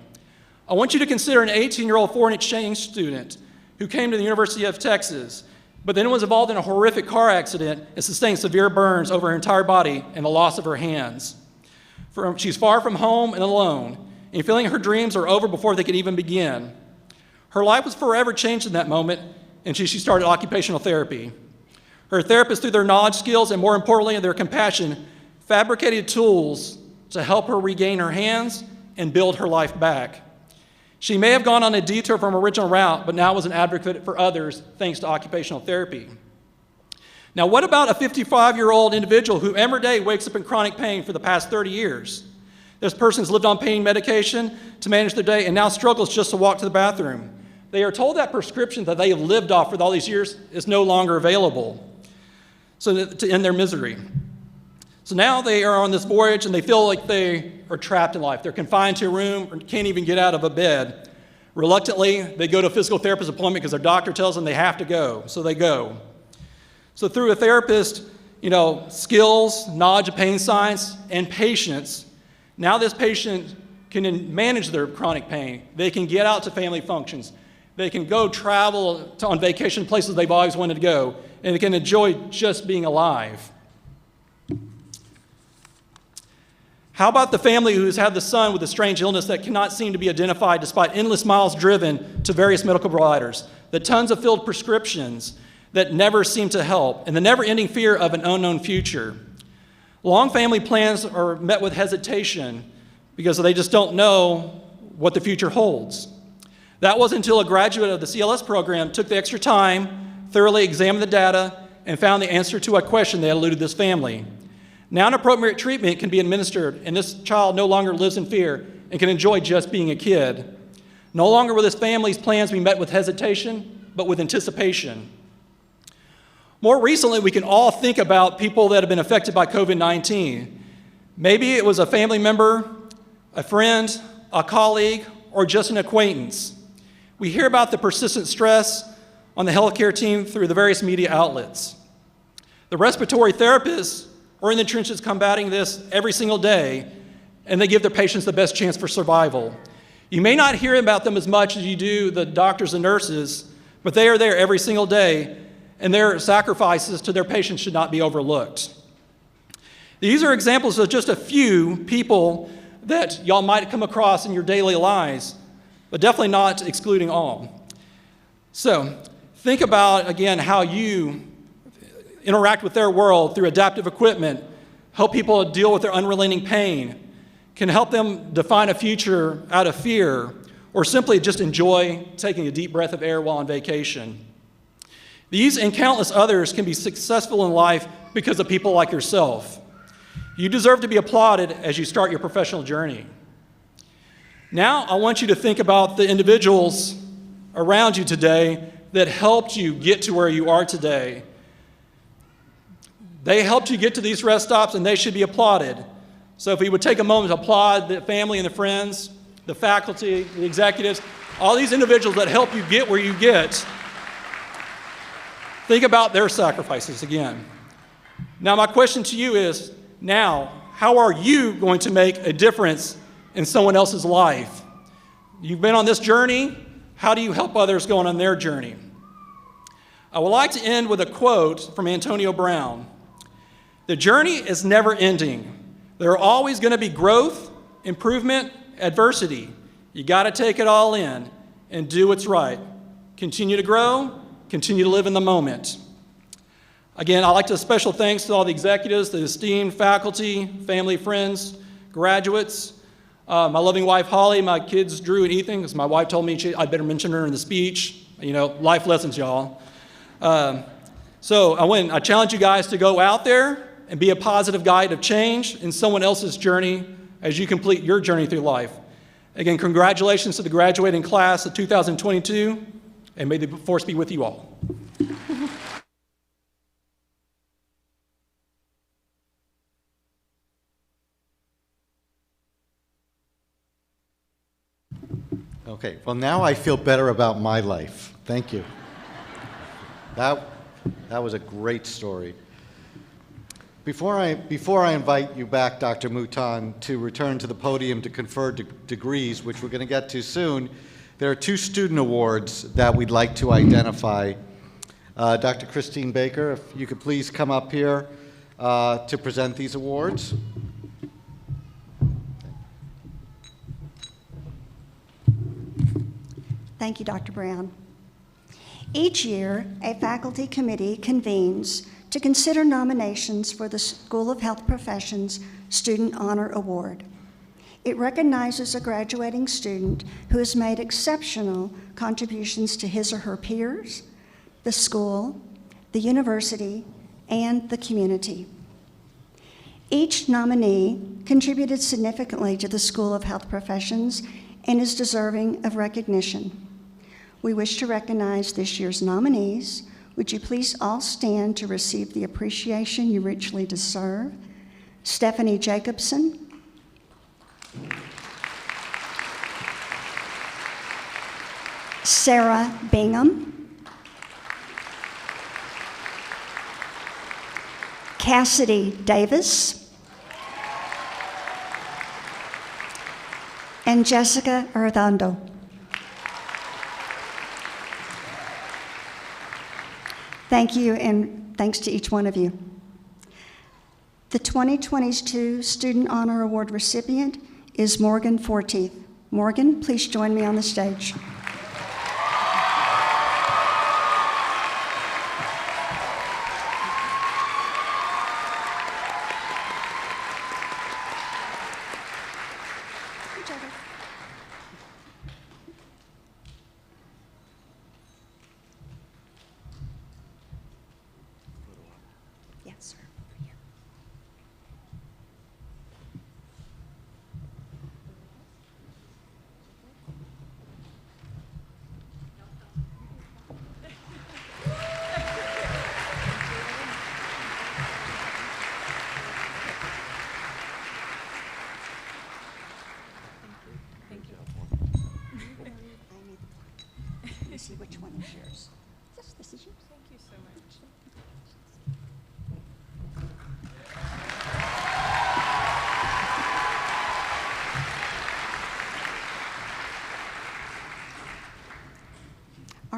I want you to consider an 18-year-old foreign exchange student who came to the University of Texas, but then was involved in a horrific car accident and sustained severe burns over her entire body and the loss of her hands. She's far from home and alone, and feeling her dreams are over before they could even begin. Her life was forever changed in that moment, and she started occupational therapy. Her therapist, through their knowledge, skills, and more importantly, their compassion, fabricated tools to help her regain her hands and build her life back. She may have gone on a detour from her original route, but now was an advocate for others thanks to occupational therapy. Now, what about a 55-year-old individual who every day wakes up in chronic pain for the past 30 years? This person's lived on pain medication to manage their day and now struggles just to walk to the bathroom. They are told that prescription that they have lived off for all these years is no longer available, so to end their misery. So now they are on this voyage and they feel like they are trapped in life. They're confined to a room or can't even get out of a bed. Reluctantly, they go to a physical therapist appointment because their doctor tells them they have to go, so they go. So through a therapist, skills, knowledge of pain science, and patience, now this patient can manage their chronic pain. They can get out to family functions. They can go travel on vacation places they've always wanted to go, and they can enjoy just being alive. How about the family who has had the son with a strange illness that cannot seem to be identified despite endless miles driven to various medical providers, the tons of filled prescriptions that never seem to help, and the never-ending fear of an unknown future? Long family plans are met with hesitation because they just don't know what the future holds. That wasn't until a graduate of the CLS program took the extra time, thoroughly examined the data, and found the answer to a question that eluded this family. Now an appropriate treatment can be administered, and this child no longer lives in fear and can enjoy just being a kid. No longer will this family's plans be met with hesitation, but with anticipation. More recently, we can all think about people that have been affected by COVID-19. Maybe it was a family member, a friend, a colleague, or just an acquaintance. We hear about the persistent stress on the healthcare team through the various media outlets. The respiratory therapists are in the trenches combating this every single day, and they give their patients the best chance for survival. You may not hear about them as much as you do the doctors and nurses, but they are there every single day, and their sacrifices to their patients should not be overlooked. These are examples of just a few people that y'all might come across in your daily lives, but definitely not excluding all. So think about, again, how you interact with their world through adaptive equipment, help people deal with their unrelenting pain, can help them define a future out of fear, or simply just enjoy taking a deep breath of air while on vacation. These and countless others can be successful in life because of people like yourself. You deserve to be applauded as you start your professional journey. Now, I want you to think about the individuals around you today that helped you get to where you are today. They helped you get to these rest stops, and they should be applauded. So if we would take a moment to applaud the family and the friends, the faculty, the executives, all these individuals that help you get where you get, think about their sacrifices again. Now, my question to you is, now, how are you going to make a difference in someone else's life? You've been on this journey. How do you help others going on their journey? I would like to end with a quote from Antonio Brown. The journey is never ending. There are always going to be growth, improvement, adversity. You got to take it all in and do what's right. Continue to grow, continue to live in the moment. Again, I'd like to special thanks to all the executives, the esteemed faculty, family, friends, graduates, my loving wife, Holly, my kids, Drew and Ethan, because my wife told me I'd better mention her in the speech. You know, life lessons, y'all. So I challenge you guys to go out there and be a positive guide of change in someone else's journey as you complete your journey through life. Again, congratulations to the graduating class of 2022, and may the force be with you all. Okay, well now I feel better about my life. Thank you. That was a great story. Before I invite you back, Dr. Mouton, to return to the podium to confer degrees, which we're going to get to soon, there are 2 student awards that we'd like to identify. Dr. Christine Baker, if you could please come up here to present these awards. Thank you, Dr. Brown. Each year, a faculty committee convenes to consider nominations for the School of Health Professions Student Honor Award. It recognizes a graduating student who has made exceptional contributions to his or her peers, the school, the university, and the community. Each nominee contributed significantly to the School of Health Professions and is deserving of recognition. We wish to recognize this year's nominees. Would you please all stand to receive the appreciation you richly deserve? Stephanie Jacobson, Sarah Bingham, Cassidy Davis, and Jessica Arredondo. Thank you, and thanks to each one of you. The 2022 Student Honor Award recipient is Morgan Forteeth. Morgan, please join me on the stage. Yes, sir. Over here.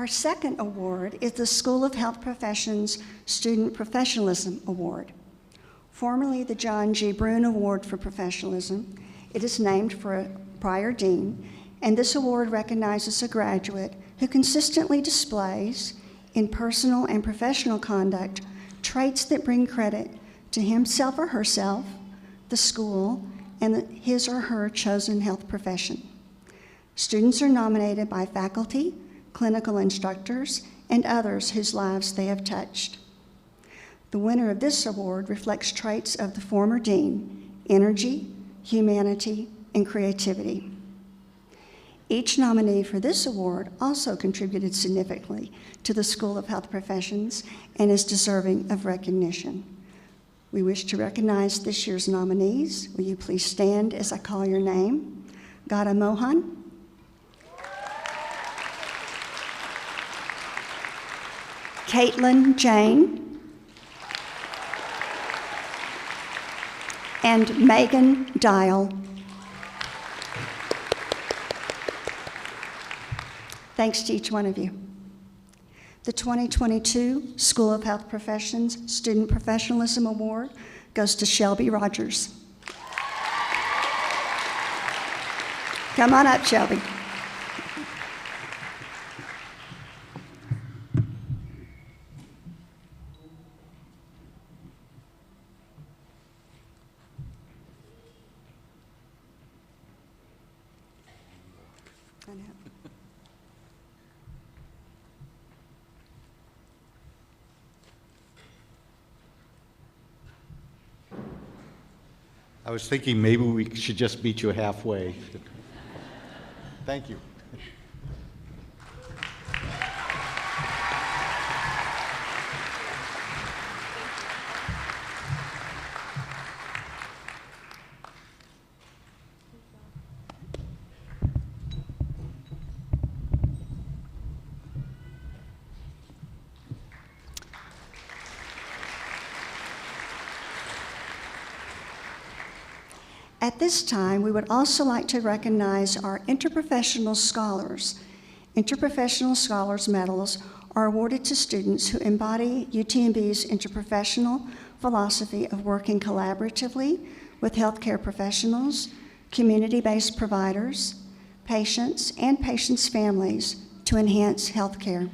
Our second award is the School of Health Professions Student Professionalism Award. Formerly the John G. Brune Award for Professionalism, it is named for a prior dean, and this award recognizes a graduate who consistently displays, in personal and professional conduct, traits that bring credit to himself or herself, the school, and his or her chosen health profession. Students are nominated by faculty, clinical instructors, and others whose lives they have touched. The winner of this award reflects traits of the former dean: energy, humanity, and creativity. Each nominee for this award also contributed significantly to the School of Health Professions and is deserving of recognition. We wish to recognize this year's nominees. Will you please stand as I call your name? Gada Mohan, Caitlin Jane, and Megan Dial. Thanks to each one of you. The 2022 School of Health Professions Student Professionalism Award goes to Shelby Rogers. Come on up, Shelby. I was thinking maybe we should just meet you halfway. Thank you. At this time, we would also like to recognize our interprofessional scholars. Interprofessional Scholars Medals are awarded to students who embody UTMB's interprofessional philosophy of working collaboratively with healthcare professionals, community-based providers, patients, and patients' families to enhance healthcare.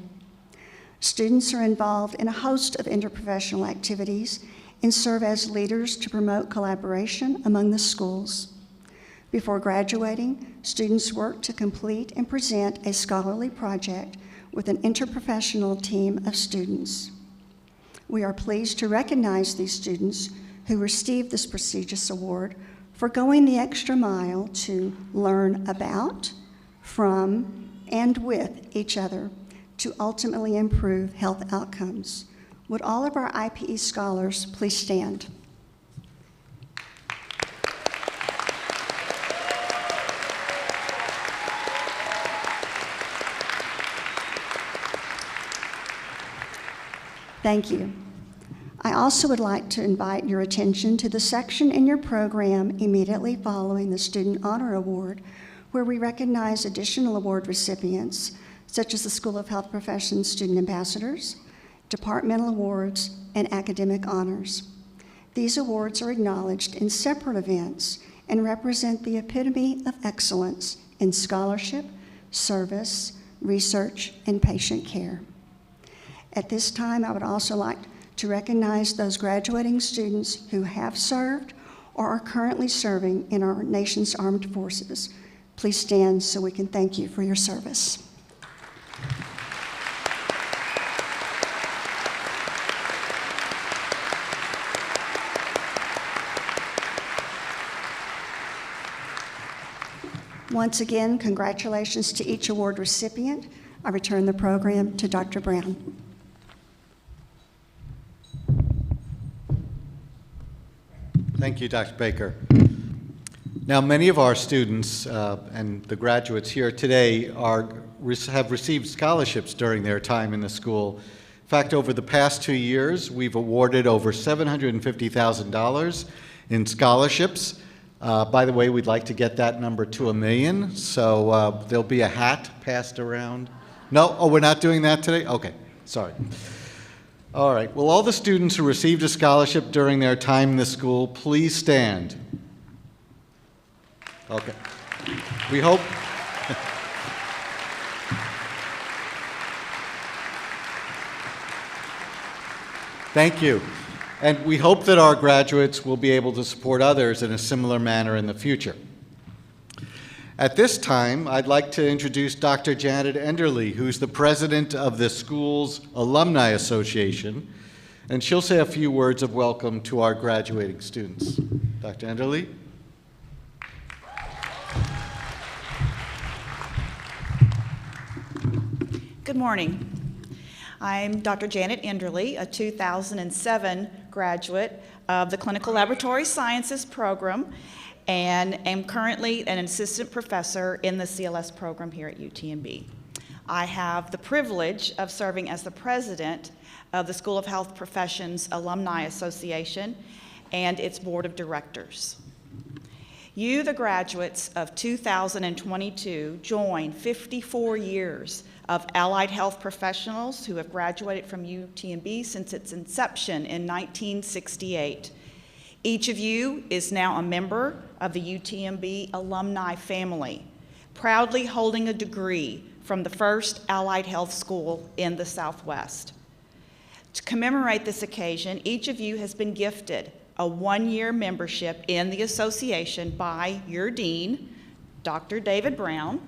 Students are involved in a host of interprofessional activities and serve as leaders to promote collaboration among the schools. Before graduating, students work to complete and present a scholarly project with an interprofessional team of students. We are pleased to recognize these students who received this prestigious award for going the extra mile to learn about, from, and with each other to ultimately improve health outcomes. Would all of our IPE scholars please stand? Thank you. I also would like to invite your attention to the section in your program immediately following the Student Honor Award, where we recognize additional award recipients, such as the School of Health Professions Student Ambassadors, departmental awards, and academic honors. These awards are acknowledged in separate events and represent the epitome of excellence in scholarship, service, research, and patient care. At this time, I would also like to recognize those graduating students who have served or are currently serving in our nation's armed forces. Please stand so we can thank you for your service. Once again, congratulations to each award recipient. I return the program to Dr. Brown. Thank you, Dr. Baker. Now, many of our students and the graduates here today have received scholarships during their time in the school. In fact, over the past 2 years, we've awarded over $750,000 in scholarships. By the way, we'd like to get that number to $1 million, so there'll be a hat passed around No? Oh, we're not doing that today? Okay, sorry. All right, will all the students who received a scholarship during their time in the school please stand? Okay. We hope... Thank you. And we hope that our graduates will be able to support others in a similar manner in the future. At this time, I'd like to introduce Dr. Janet Enderle, who's the president of the school's Alumni Association, and she'll say a few words of welcome to our graduating students. Dr. Enderle? Good morning. I'm Dr. Janet Enderle, a 2007 graduate of the Clinical Laboratory Sciences program, and am currently an assistant professor in the CLS program here at UTMB. I have the privilege of serving as the president of the School of Health Professions Alumni Association and its board of directors. You, the graduates of 2022, join 54 years of allied health professionals who have graduated from UTMB since its inception in 1968. Each of you is now a member of the UTMB alumni family, proudly holding a degree from the first allied health school in the Southwest. To commemorate this occasion, each of you has been gifted a one-year membership in the association by your dean, Dr. David Brown,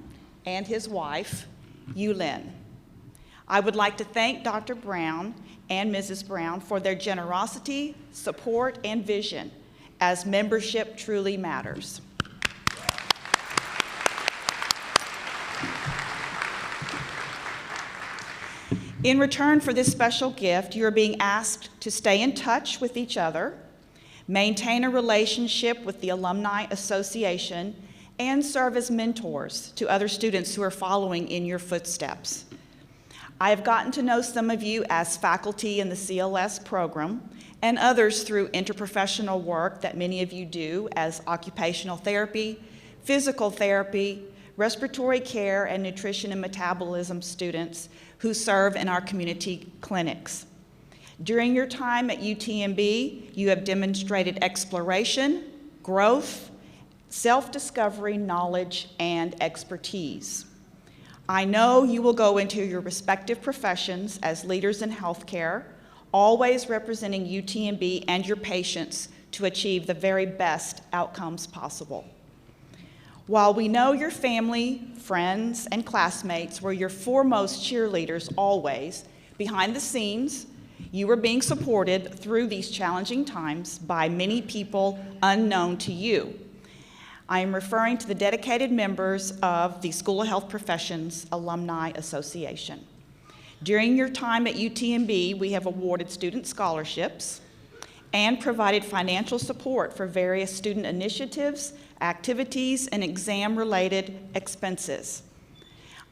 and his wife, Yulin. I would like to thank Dr. Brown and Mrs. Brown for their generosity, support, and vision, as membership truly matters. In return for this special gift, you are being asked to stay in touch with each other, maintain a relationship with the Alumni Association, and serve as mentors to other students who are following in your footsteps. I have gotten to know some of you as faculty in the CLS program and others through interprofessional work that many of you do as occupational therapy, physical therapy, respiratory care, and nutrition and metabolism students who serve in our community clinics. During your time at UTMB, you have demonstrated exploration, growth, self-discovery, knowledge, and expertise. I know you will go into your respective professions as leaders in healthcare, always representing UTMB and your patients to achieve the very best outcomes possible. While we know your family, friends, and classmates were your foremost cheerleaders always, behind the scenes, you are being supported through these challenging times by many people unknown to you. I am referring to the dedicated members of the School of Health Professions Alumni Association. During your time at UTMB, we have awarded student scholarships and provided financial support for various student initiatives, activities, and exam-related expenses.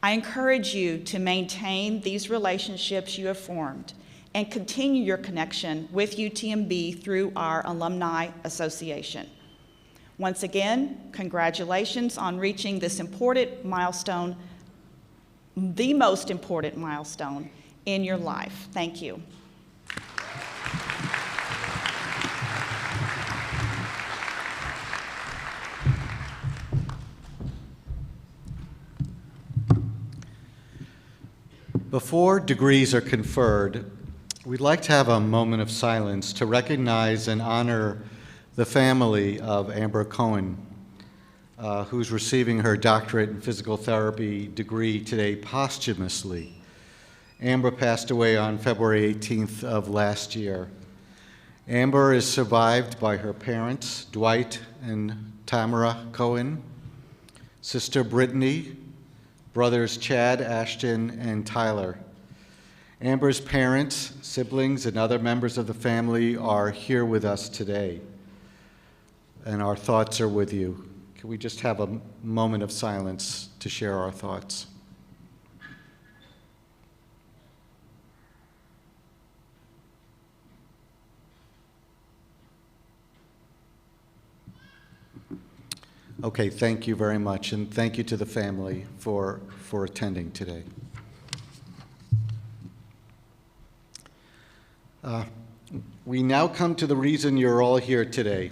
I encourage you to maintain these relationships you have formed and continue your connection with UTMB through our Alumni Association. Once again, congratulations on reaching this important milestone, the most important milestone in your life. Thank you. Before degrees are conferred, we'd like to have a moment of silence to recognize and honor the family of Amber Cohen, who's receiving her doctorate in physical therapy degree today posthumously. Amber passed away on February 18th of last year. Amber is survived by her parents, Dwight and Tamara Cohen, sister Brittany, brothers Chad, Ashton, and Tyler. Amber's parents, siblings, and other members of the family are here with us today, and our thoughts are with you. Can we just have a moment of silence to share our thoughts? Okay, thank you very much, and thank you to the family for attending today. We now come to the reason you're all here today,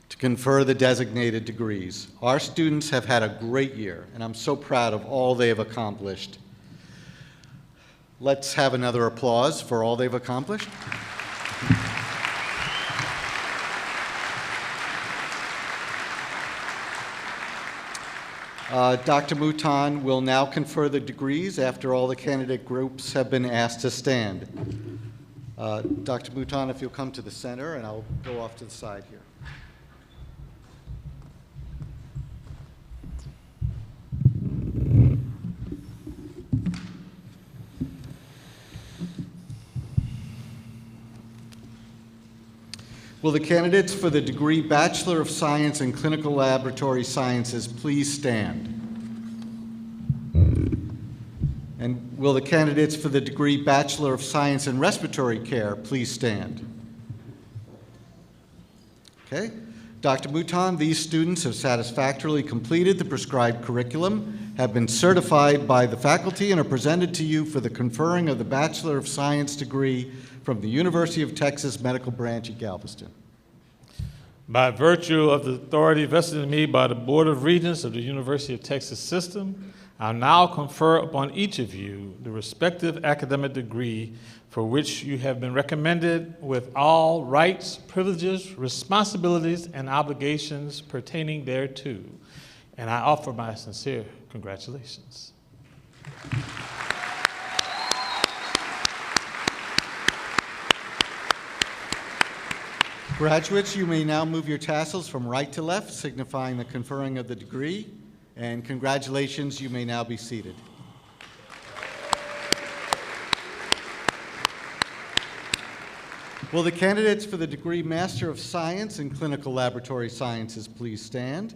to confer the designated degrees. Our students have had a great year, and I'm so proud of all they have accomplished. Let's have another applause for all they've accomplished. Dr. Mouton will now confer the degrees after all the candidate groups have been asked to stand. Dr. Mouton, if you'll come to the center, and I'll go off to the side here. Will the candidates for the degree Bachelor of Science in Clinical Laboratory Sciences please stand? And will the candidates for the degree Bachelor of Science in Respiratory Care please stand? Okay. Dr. Mouton, these students have satisfactorily completed the prescribed curriculum, have been certified by the faculty, and are presented to you for the conferring of the Bachelor of Science degree from the University of Texas Medical Branch at Galveston. By virtue of the authority vested in me by the Board of Regents of the University of Texas System, I now confer upon each of you the respective academic degree for which you have been recommended with all rights, privileges, responsibilities, and obligations pertaining thereto. And I offer my sincere congratulations. Graduates, you may now move your tassels from right to left, signifying the conferring of the degree. And congratulations, you may now be seated. Will the candidates for the degree Master of Science in Clinical Laboratory Sciences please stand?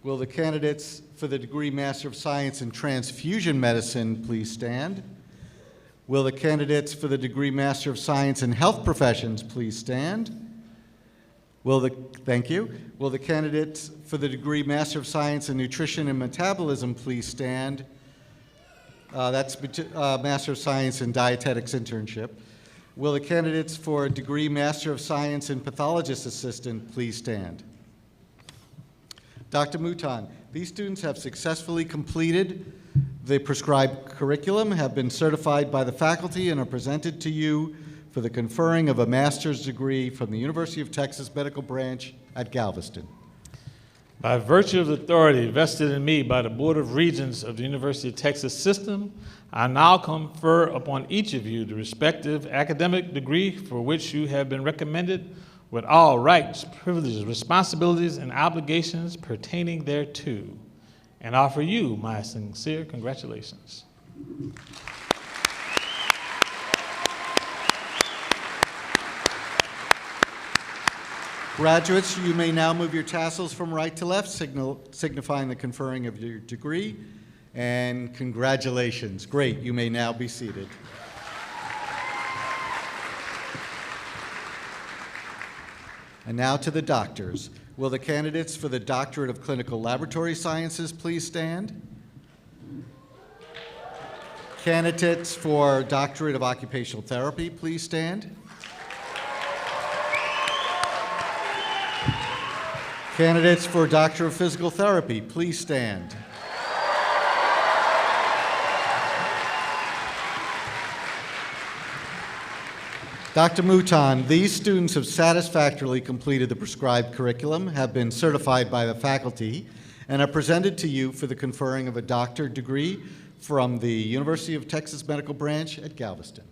Will the candidates for the degree Master of Science in Transfusion Medicine please stand? Will the candidates for the degree Master of Science in Health Professions please stand? Thank you. Will the candidates for the degree Master of Science in Nutrition and Metabolism please stand? That's Master of Science in Dietetics Internship. Will the candidates for a degree Master of Science in Pathologist Assistant please stand? Dr. Mouton, these students have successfully completed the prescribed curriculum, have been certified by the faculty, and are presented to you for the conferring of a master's degree from the University of Texas Medical Branch at Galveston. By virtue of the authority vested in me by the Board of Regents of the University of Texas System, I now confer upon each of you the respective academic degree for which you have been recommended with all rights, privileges, responsibilities, and obligations pertaining thereto, and offer you my sincere congratulations. Graduates, you may now move your tassels from right to left, signifying the conferring of your degree, and congratulations. Great, you may now be seated. And now to the doctors. Will the candidates for the Doctorate of Clinical Laboratory Sciences please stand? Candidates for Doctorate of Occupational Therapy, please stand. Candidates for Doctor of Physical Therapy, please stand. Dr. Mouton, these students have satisfactorily completed the prescribed curriculum, have been certified by the faculty, and are presented to you for the conferring of a doctorate degree from the University of Texas Medical Branch at Galveston.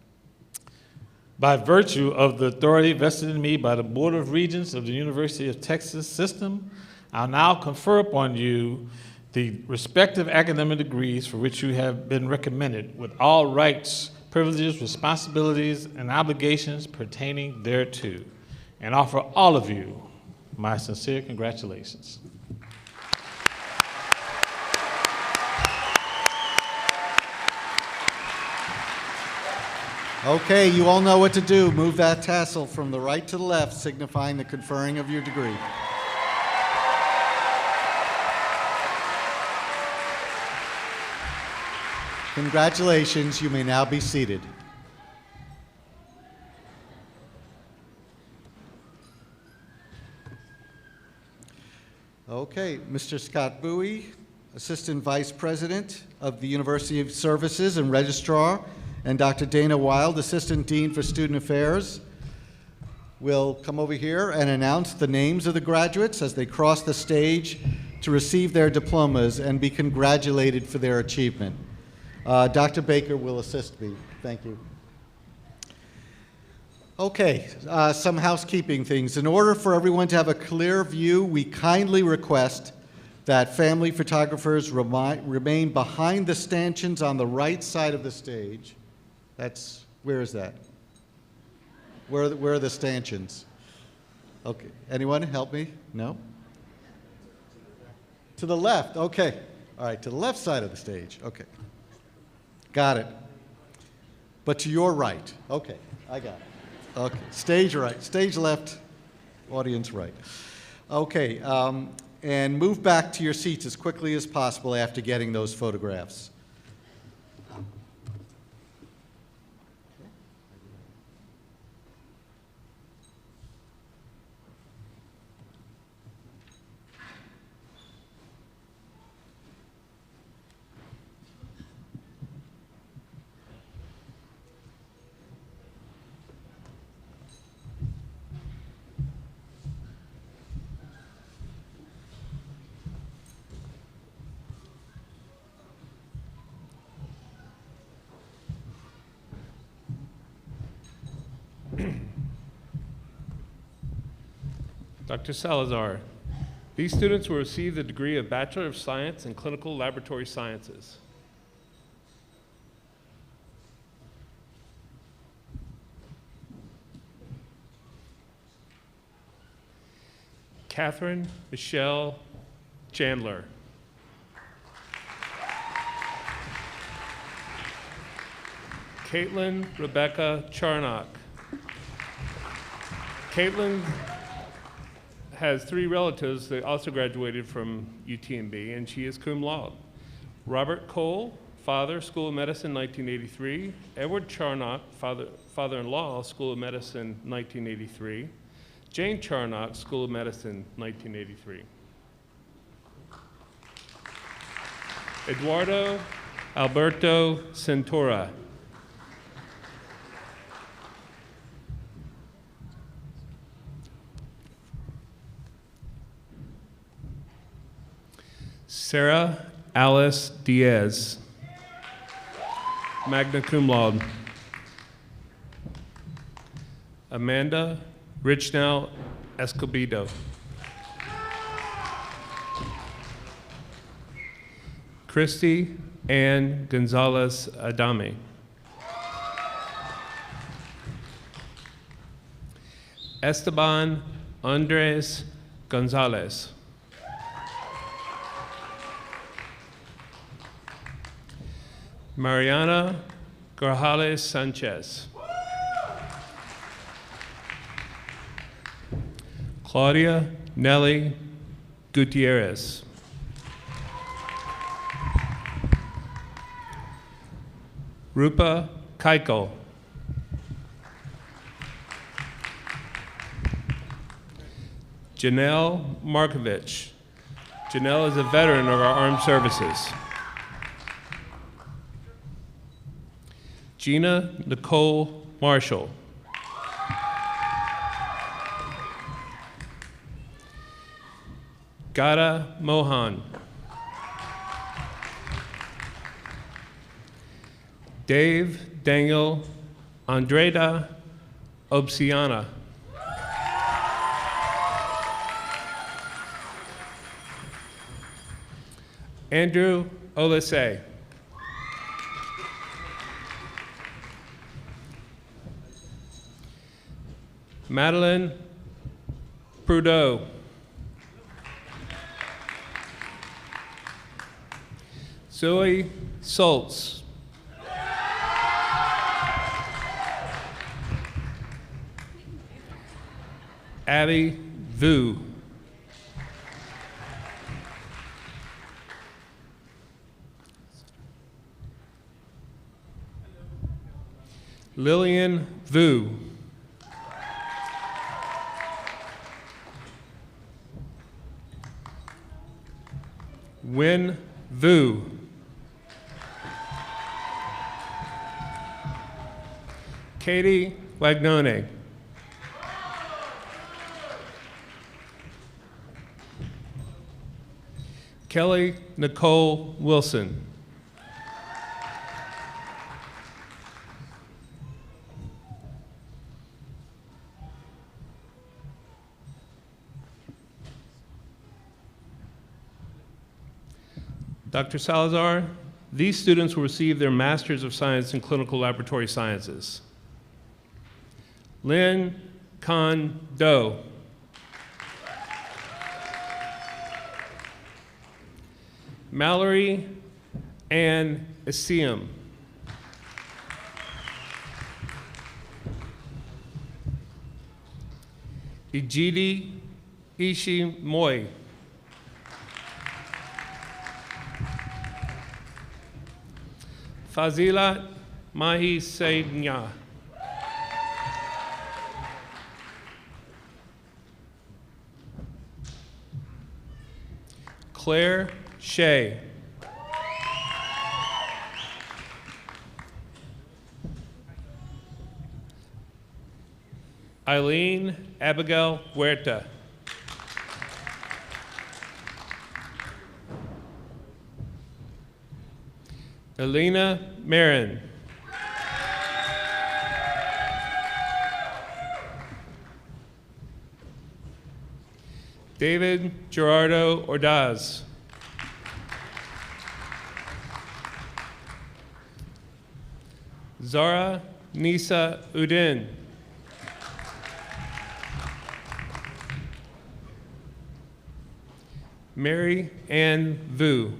By virtue of the authority vested in me by the Board of Regents of the University of Texas System, I'll now confer upon you the respective academic degrees for which you have been recommended with all rights, privileges, responsibilities, and obligations pertaining thereto, and offer all of you my sincere congratulations. Okay, you all know what to do. Move that tassel from the right to the left, signifying the conferring of your degree. Congratulations, you may now be seated. Okay, Mr. Scott Bowie, Assistant Vice President of the University of Services and Registrar, and Dr. Dana Wild, Assistant Dean for Student Affairs, will come over here and announce the names of the graduates as they cross the stage to receive their diplomas and be congratulated for their achievement. Dr. Baker will assist me. Thank you. Okay, some housekeeping things. In order for everyone to have a clear view, we kindly request that family photographers remain behind the stanchions on the right side of the stage. Where is that? Where are the stanchions? Okay, anyone help me? No? To the left, okay. All right, to the left side of the stage, okay. Got it. But to your right, okay, I got it. Okay, stage right, stage left, audience right. Okay, and move back to your seats as quickly as possible after getting those photographs. Dr. Salazar, these students will receive the degree of Bachelor of Science in Clinical Laboratory Sciences. Catherine Michelle Chandler. Caitlin Rebecca Charnock. Caitlin has 3 relatives that also graduated from UTMB, and she is cum laude. Robert Cole, father, School of Medicine, 1983. Edward Charnock, father-in-law, School of Medicine, 1983. Jane Charnock, School of Medicine, 1983. Eduardo Alberto Centora. Sarah Alice Diaz, magna cum laude. Amanda Richnell Escobedo. Christy Ann Gonzalez Adame. Esteban Andres Gonzalez. Mariana Grajales Sanchez. Claudia Nelly Gutierrez. Rupa Keiko. Janelle Markovich. Janelle is a veteran of our armed services. Gina Nicole Marshall. Gada Mohan. Dave Daniel Andreda Obsiana. Andrew Olise. Madeline Prudhoe. Zoe Schultz. Abby Vu. Lillian Vu. Win Vu. Katie Lagnone. Kelly Nicole Wilson. Dr. Salazar, these students will receive their Masters of Science in Clinical Laboratory Sciences. Lynn Con Do. Mallory Ann Isium. Ijidi Ishi Moy. Fazilat Mahi Seinya. Claire Shea. Eileen Abigail Huerta. Elena Marin. David Gerardo Ordaz. Zara Nisa Udin. Mary Ann Vu.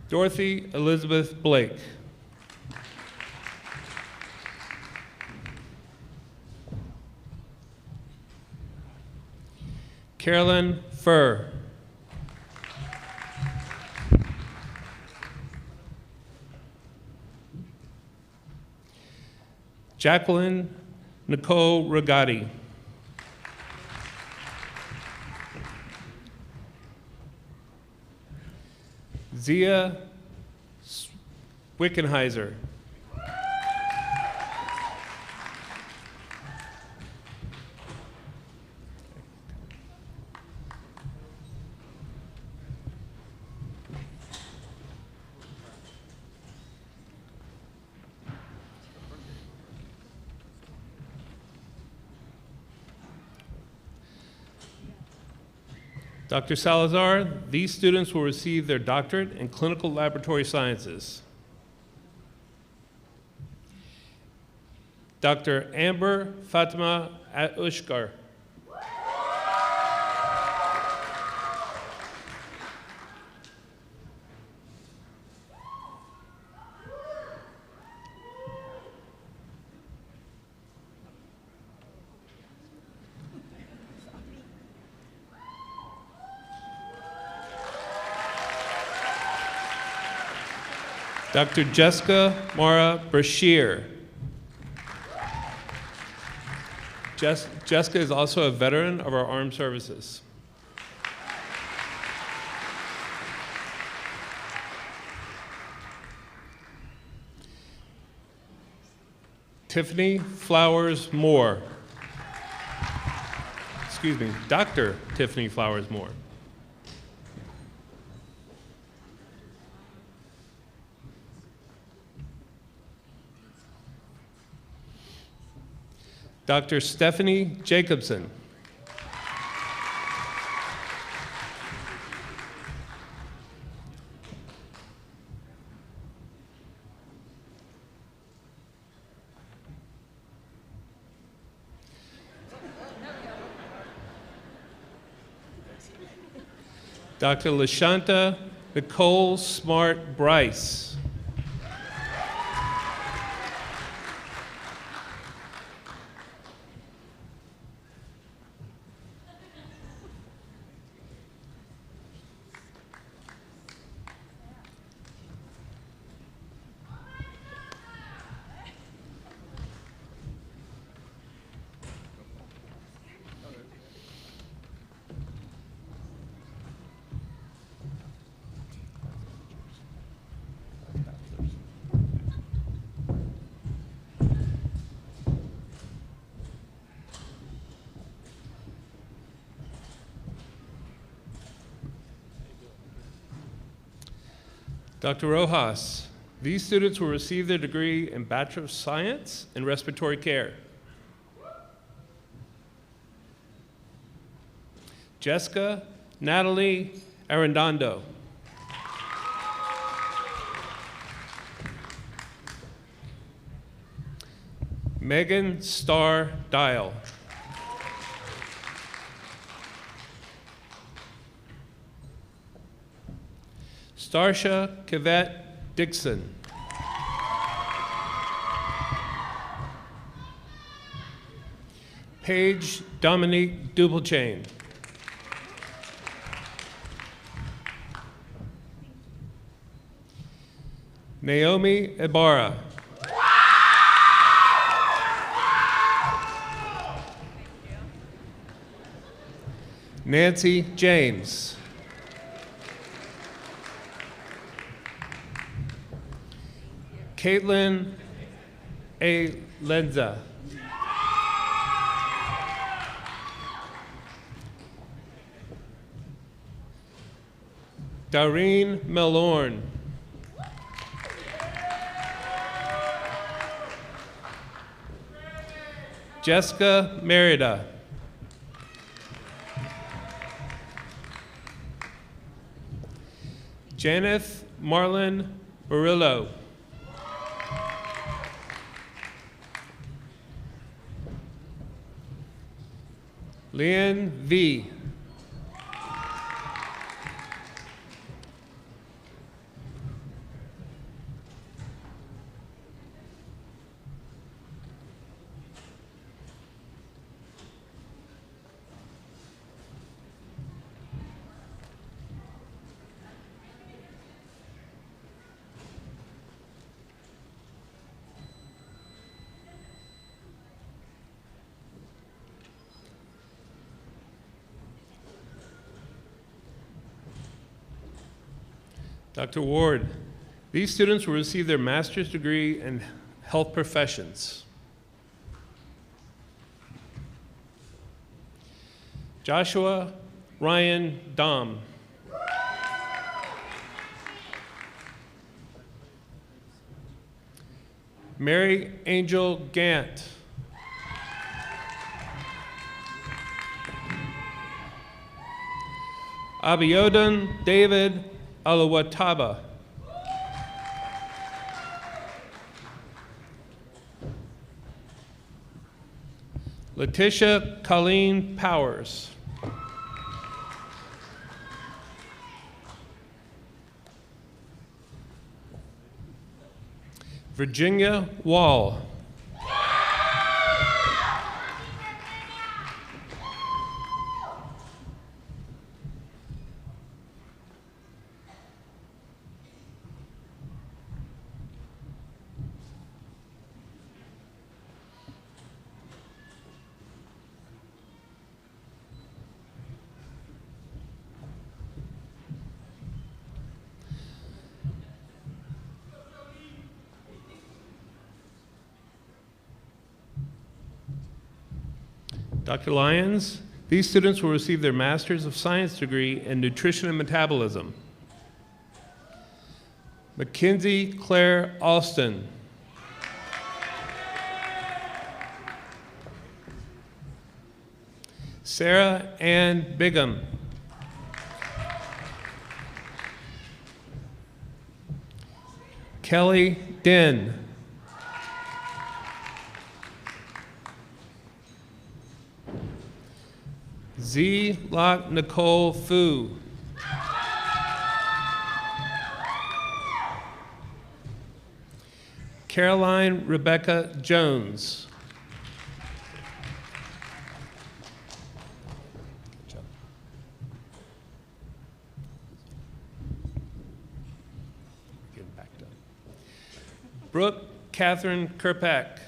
Dorothy Elizabeth Blake. Carolyn Furr. Jacqueline Nicole Rigatti. Zia Wickenheiser. Dr. Salazar, these students will receive their doctorate in clinical laboratory sciences. Dr. Amber Fatima Ushkar. Dr. Jessica Mara Brashear. Jessica is also a veteran of our armed services. Tiffany Flowers Moore. Excuse me, Dr. Tiffany Flowers Moore. Dr. Stephanie Jacobson. Dr. LaShanta Nicole Smart Bryce. Dr. Rojas, these students will receive their degree in Bachelor of Science in Respiratory Care. Jessica Natalie Arredondo. Megan Starr Dial. Starsha Kivette Dixon. Paige Dominique Dublechain. Naomi Ibarra. Nancy James. Caitlin A. Lenza. Doreen Malorn. Jessica Merida. Janeth Marlin Murillo. Leanne V. Dr. Ward, these students will receive their master's degree in health professions. Joshua Ryan Dom. Mary Angel Gant. Abiodun David Alawataba. Letitia Colleen Powers. Virginia Wall. Dr. Lyons, these students will receive their Master's of Science degree in Nutrition and Metabolism. Mackenzie Claire Alston. Sarah Ann Bigham. Kelly Den. Z. Lock Nicole Fu. Caroline Rebecca Jones. Getting backed up. Brooke Catherine Kerpak.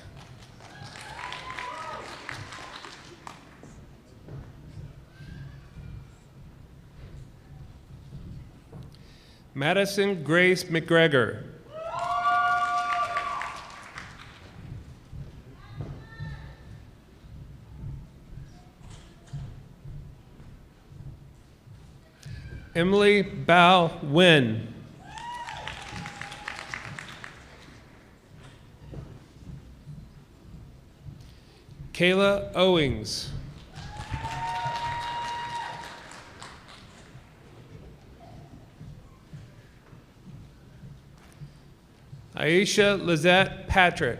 Madison Grace McGregor. Emily Bao Nguyen. Kayla Owings. Aisha Lizette Patrick.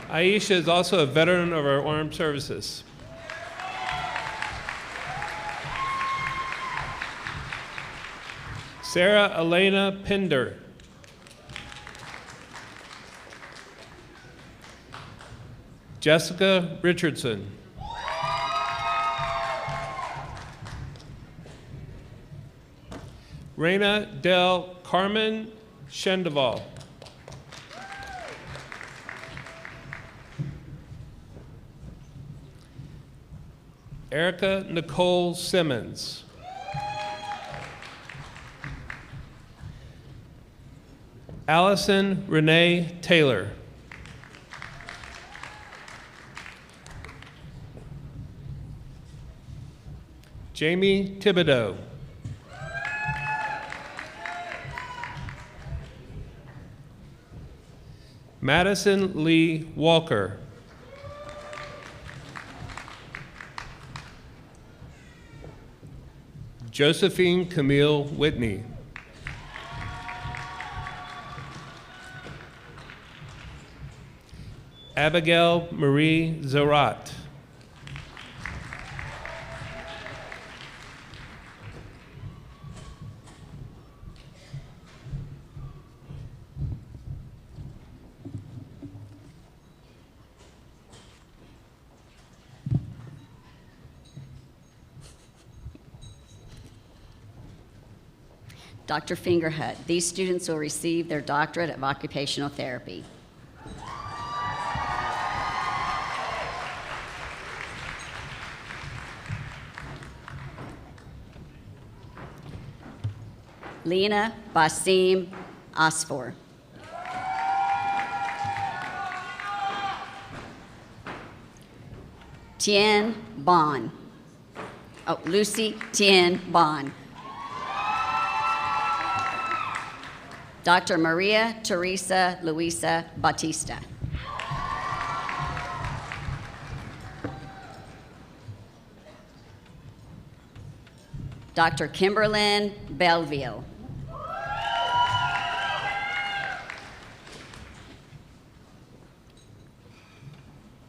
Aisha is also a veteran of our armed services. Sarah Elena Pinder. Jessica Richardson. Reina del Carmen Shendeval. Erica Nicole Simmons. Allison Renee Taylor. Jamie Thibodeau. Madison Lee Walker. Josephine Camille Whitney. Abigail Marie Zarat. Dr. Fingerhut. These students will receive their doctorate of occupational therapy. Lena Basim Asfor. Tien Bon. Oh, Lucy Tien Bon. Dr. Maria Teresa Luisa Batista. Dr. Kimberlyn Belleville.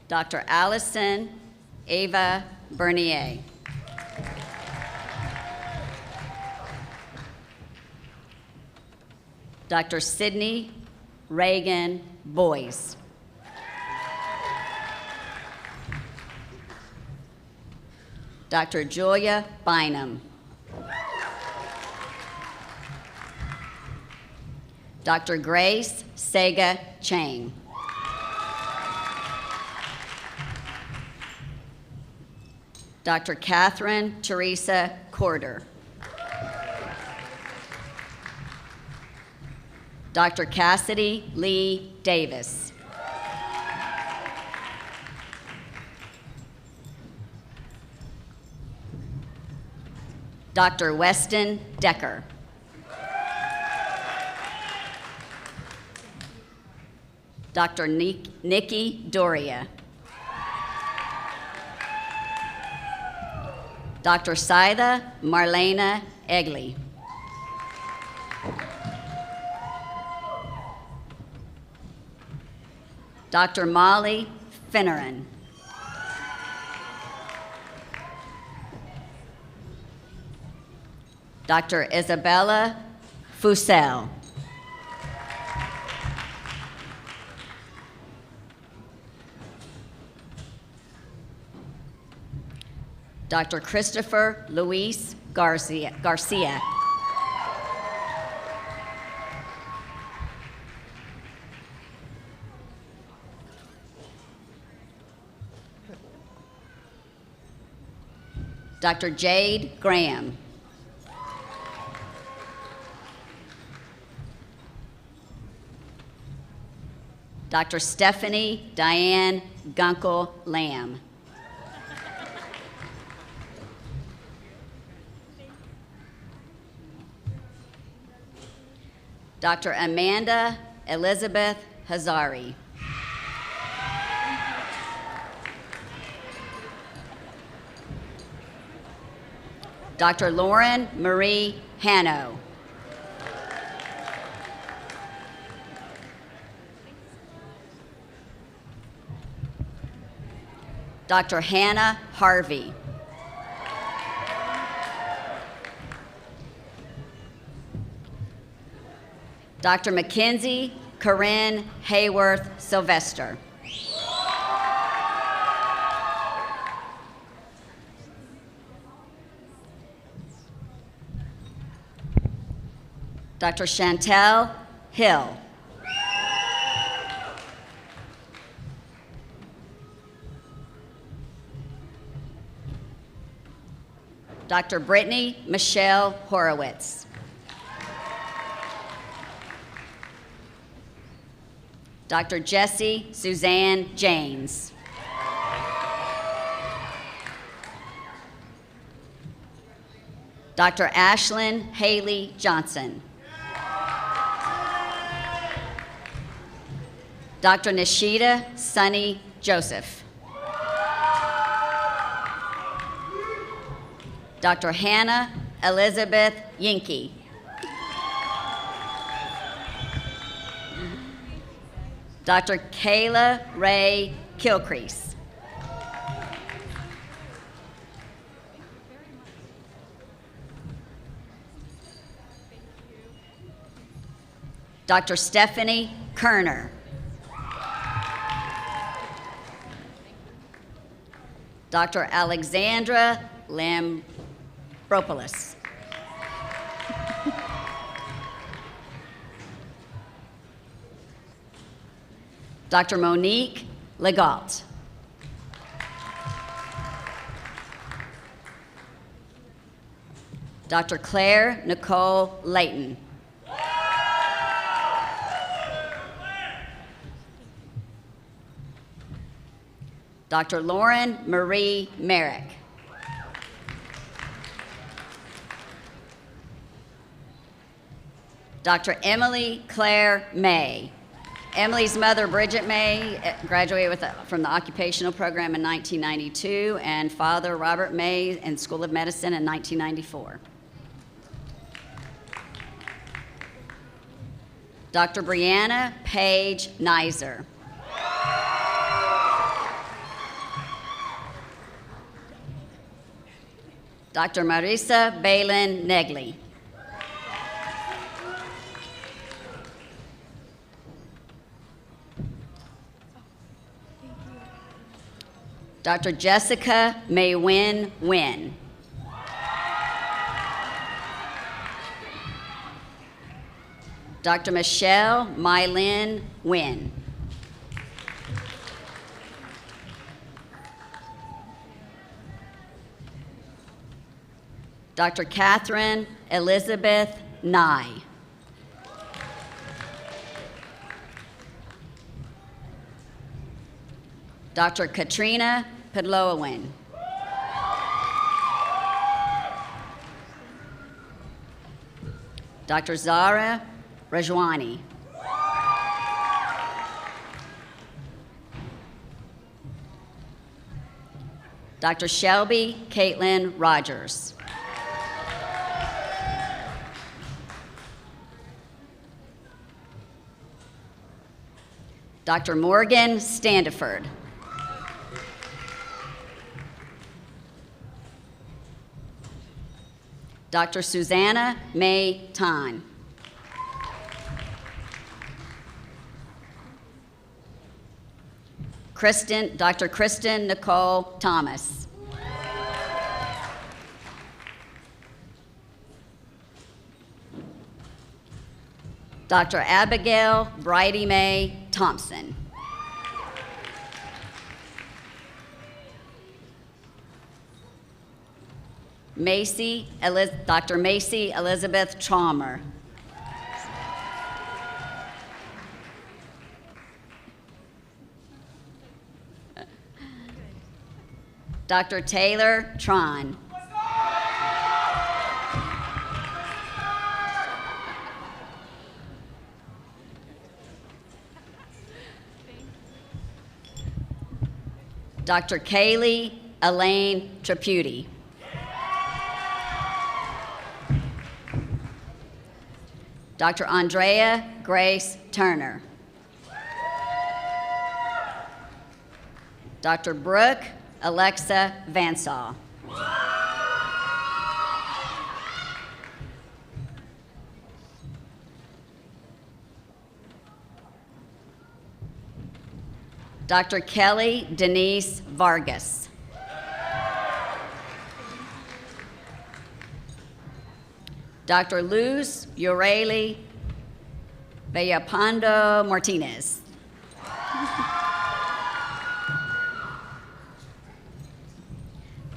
Dr. Allison Ava Bernier. Dr. Sydney Reagan Boyce. Dr. Julia Bynum. Dr. Grace Sega Chang. Dr. Catherine Teresa Corder. Dr. Cassidy Lee Davis. Dr. Weston Decker. Dr. Nikki Doria. Dr. Saida Marlena Egley. Dr. Molly Finneran. Dr. Isabella Fusel. Dr. Christopher Luis Garcia. Dr. Jade Graham. Dr. Stephanie Diane Gunkel Lamb. Dr. Amanda Elizabeth Hazari. Dr. Lauren Marie Hanno. Dr. Hannah Harvey. Dr. Mackenzie Corinne Hayworth Sylvester. Dr. Chantel Hill. Dr. Brittany Michelle Horowitz. Dr. Jessie Suzanne James. Dr. Ashlyn Haley Johnson. Dr. Nishita Sunny Joseph. Dr. Hannah Elizabeth Yinke. Dr. Kayla Ray Kilcrease. Dr. Stephanie Kerner. Dr. Alexandra Lambropoulos. Dr. Monique Legault. Dr. Claire Nicole Layton. Dr. Lauren Marie Merrick. Dr. Emily Claire May. Emily's mother, Bridget May, graduated from the occupational program in 1992, and father, Robert May, in School of Medicine in 1994. Dr. Brianna Page Nizer. Dr. Marisa Balin Negley. Dr. Jessica Maywin Wynn. Dr. Michelle Mylin Wynn. Dr. Catherine Elizabeth Nye. Dr. Katrina Pedloawin. Dr. Zara Rajwani. Dr. Shelby Caitlin Rogers. Dr. Morgan Standiford. Dr. Susanna May Tan. Dr. Kristen Nicole Thomas. Dr. Abigail Bridie Mae Thompson. Dr. Macy Elizabeth Traumer. Dr. Taylor Tron. Dr. Kaylee Elaine Traputi. Dr. Andrea Grace Turner. Dr. Brooke Alexa Vansaw. Dr. Kelly Denise Vargas. Dr. Luz Ureli Villapando Martinez.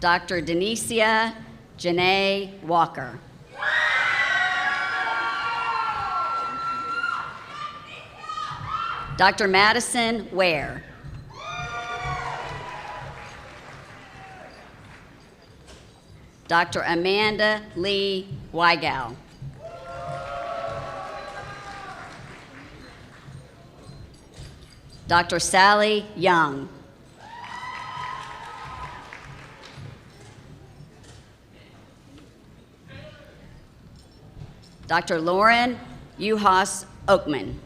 Dr. Denicia Janae Walker. Dr. Madison Ware. Dr. Amanda Lee Weigel. Dr. Sally Young. Dr. Lauren Uhas Oakman.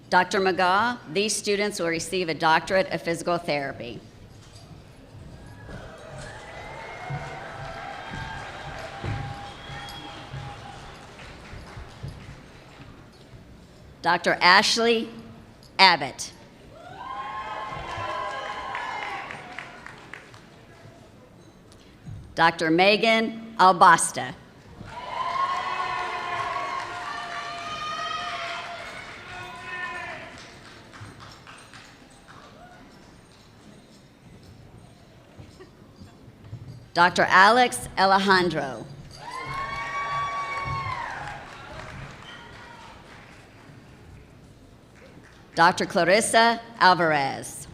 Dr. McGaw, these students will receive a doctorate of physical therapy. Dr. Ashley Abbott. Dr. Megan Albasta. Dr. Alex Alejandro. Dr. Clarissa Alvarez.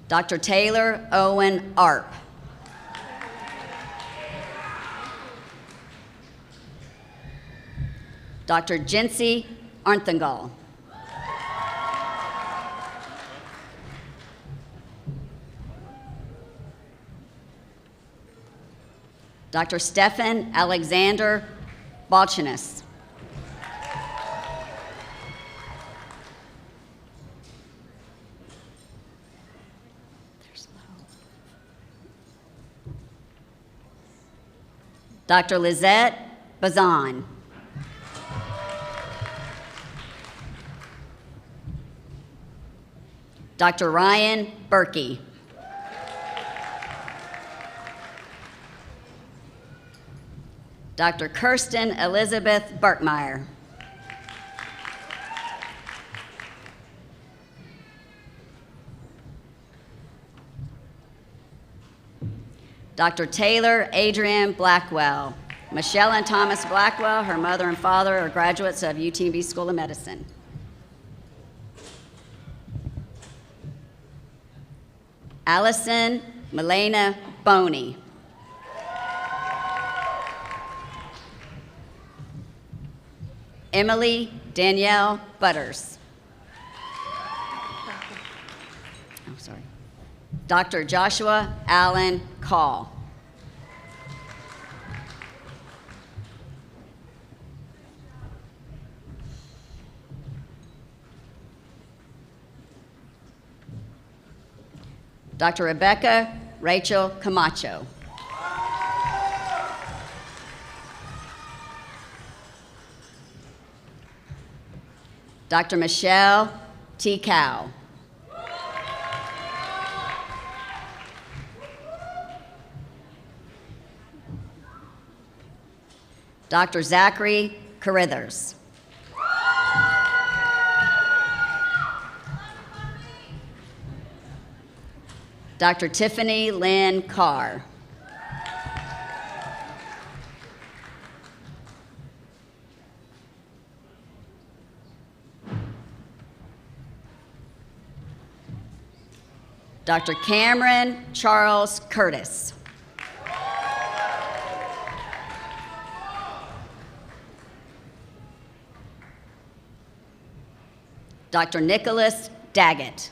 Dr. Taylor Owen Arp. Dr. Jency Arnthengal. Dr. Stefan Alexander Balchinas. Dr. Lizette Bazan. Dr. Ryan Berkey. Dr. Kirsten Elizabeth Barkmeyer. Dr. Taylor Adrian Blackwell. Michelle and Thomas Blackwell, her mother and father, are graduates of UTMB School of Medicine. Allison Milena Boney. Emily Danielle Butters. Oh, sorry. Dr. Joshua Allen Call. Dr. Rebecca Rachel Camacho. Dr. Michelle T. Cow. Dr. Zachary Carithers. Dr. Tiffany Lynn Carr. Dr. Cameron Charles Curtis. Dr. Nicholas Daggett.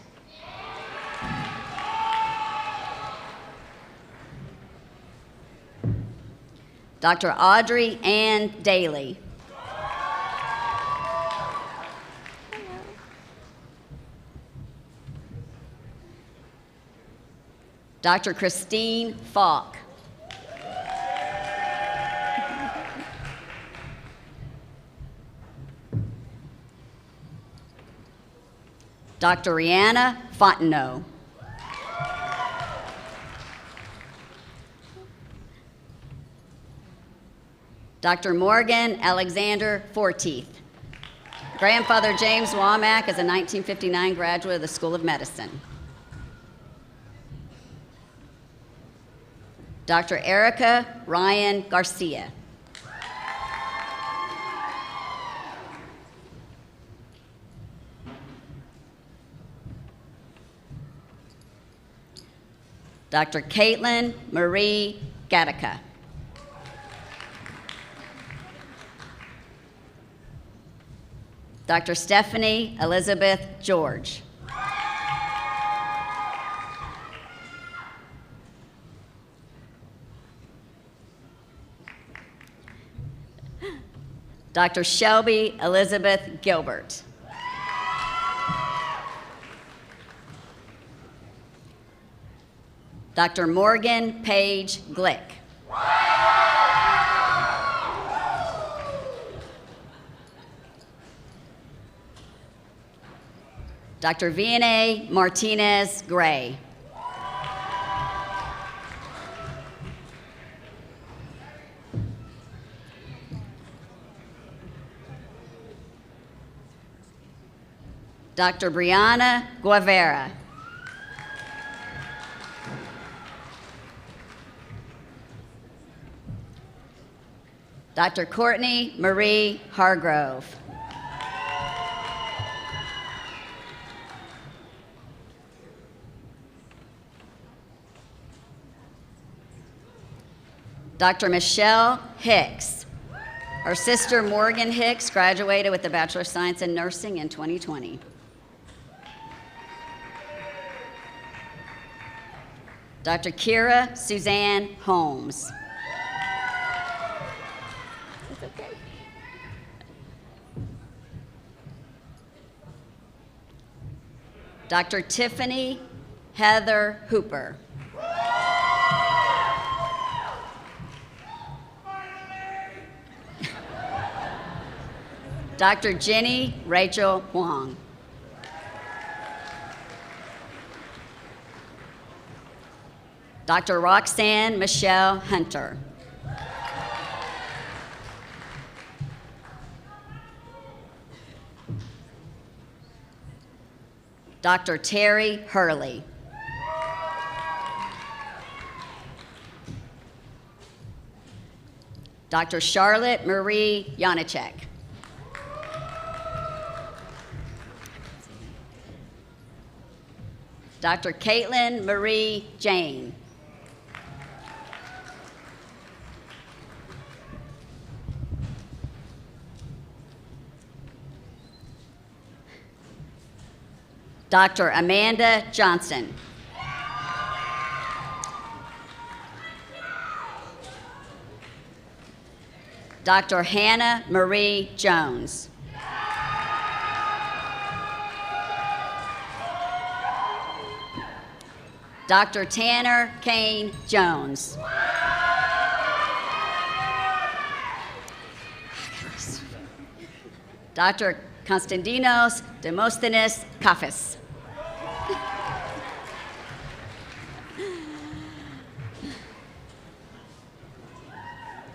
Dr. Audrey Ann Daly. Dr. Christine Falk. Dr. Rihanna Fontenot. Dr. Morgan Alexander Forteeth. Grandfather James Womack is a 1959 graduate of the School of Medicine. Dr. Erica Ryan Garcia. Dr. Caitlin Marie Gattaca. Dr. Stephanie Elizabeth George. Dr. Shelby Elizabeth Gilbert. Dr. Morgan Page Glick. Dr. Vianney Martinez Gray. Dr. Brianna Guevara. Dr. Courtney Marie Hargrove. Dr. Michelle Hicks. Her sister Morgan Hicks graduated with the Bachelor of Science in Nursing in 2020. Dr. Kira Suzanne Holmes. Dr. Tiffany Heather Hooper. Dr. Jenny Rachel Huang. Dr. Roxanne Michelle Hunter. Dr. Terry Hurley. Dr. Charlotte Marie Janacek. Dr. Caitlin Marie Jane. Dr. Amanda Johnson. Dr. Hannah Marie Jones. Dr. Tanner Kane Jones. Dr. Konstantinos Demosthenes Kafis.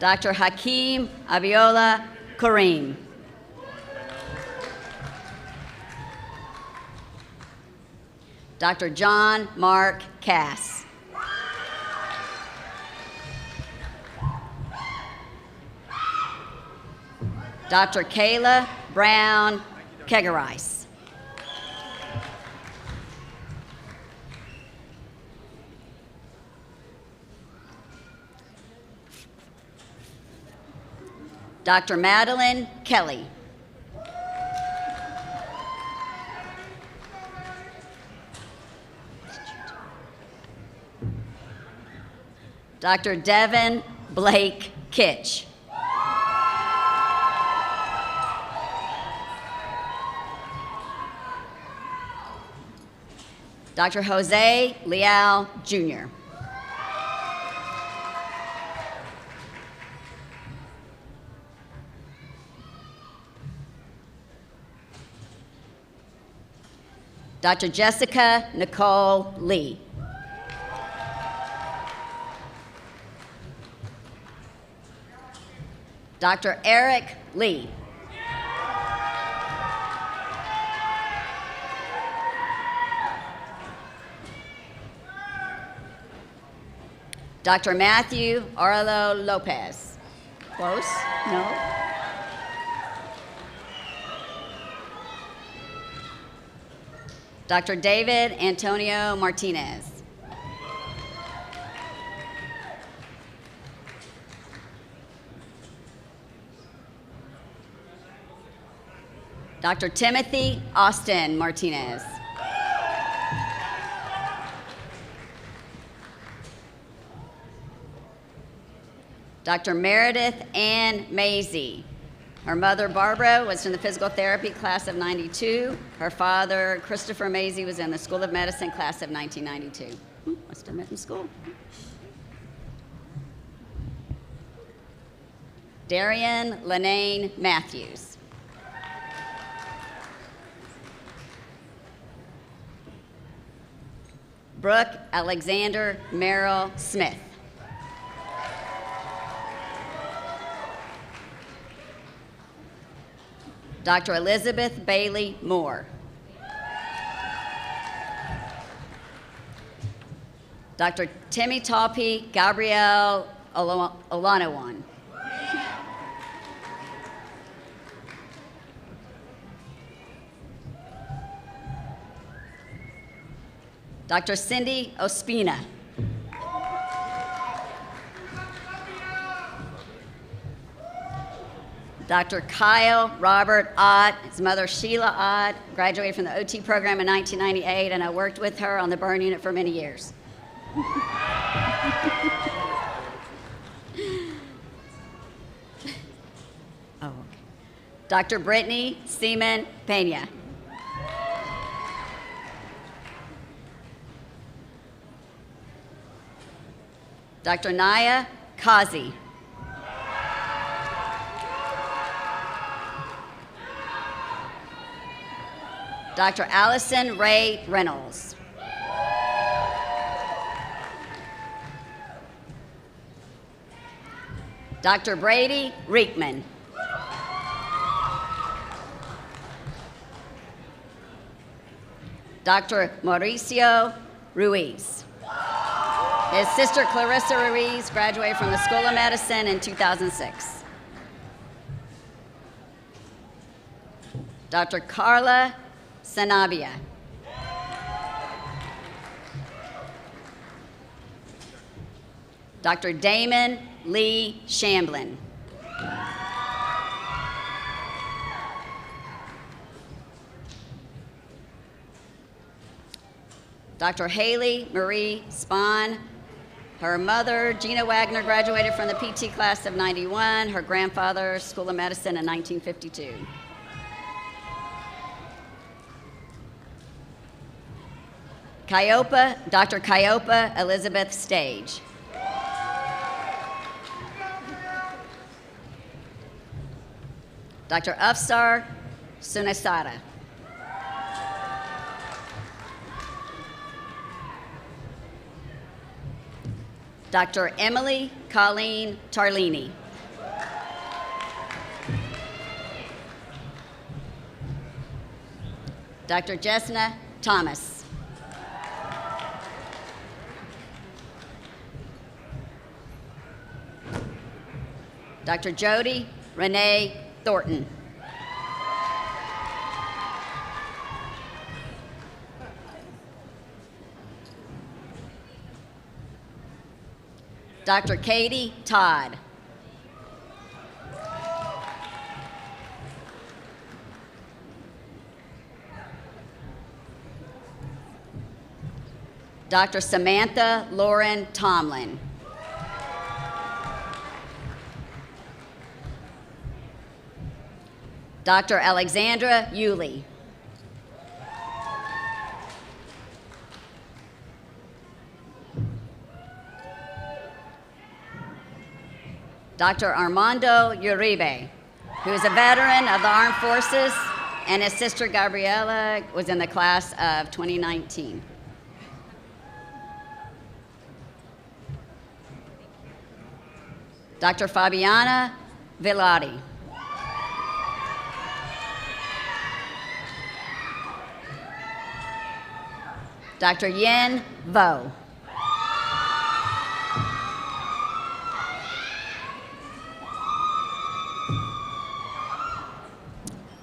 Dr. Hakeem Aviola Kareem. Dr. John Mark Cass. Dr. Kayla Brown Kegerice. Dr. Madeline Kelly. Dr. Devin Blake Kitch. Dr. Jose Leal, Jr. Dr. Jessica Nicole Lee. Dr. Eric Lee. Dr. Matthew Arlo Lopez. Close? No? Dr. David Antonio Martinez. Dr. Timothy Austin Martinez. Dr. Meredith Ann Maisie. Her mother, Barbara, was in the physical therapy class of 92. Her father, Christopher Maisie, was in the School of Medicine class of 1992. Must have met in school. Darian Lenane Matthews. Brooke Alexander Merrill Smith. Dr. Elizabeth Bailey Moore. Dr. Timmy Talpi Gabrielle Olanawan. Dr. Cindy Ospina. Dr. Kyle Robert Ott, his mother Sheila Ott, graduated from the OT program in 1998, and I worked with her on the burn unit for many years. Oh, okay. Dr. Brittany Seaman Pena. Dr. Naya Kazi. Dr. Allison Ray Reynolds. Dr. Brady Reekman. Dr. Mauricio Ruiz. His sister Clarissa Ruiz graduated from the School of Medicine in 2006. Dr. Carla Sanabia. Dr. Damon Lee Shamblin. Dr. Haley Marie Spahn. Her mother, Gina Wagner, graduated from the PT class of 91. Her grandfather, School of Medicine in 1952. Dr. Kyopa Elizabeth Stage. Dr. Afsar Sunasara. Dr. Emily Colleen Tarlini. Dr. Jessna Thomas. Dr. Jody Renee Thornton. Dr. Katie Todd. Dr. Samantha Lauren Tomlin. Dr. Alexandra Yulee. Dr. Armando Uribe, who is a veteran of the Armed Forces, and his sister Gabriela was in the class of 2019. Dr. Fabiana Villati. Dr. Yin Vo.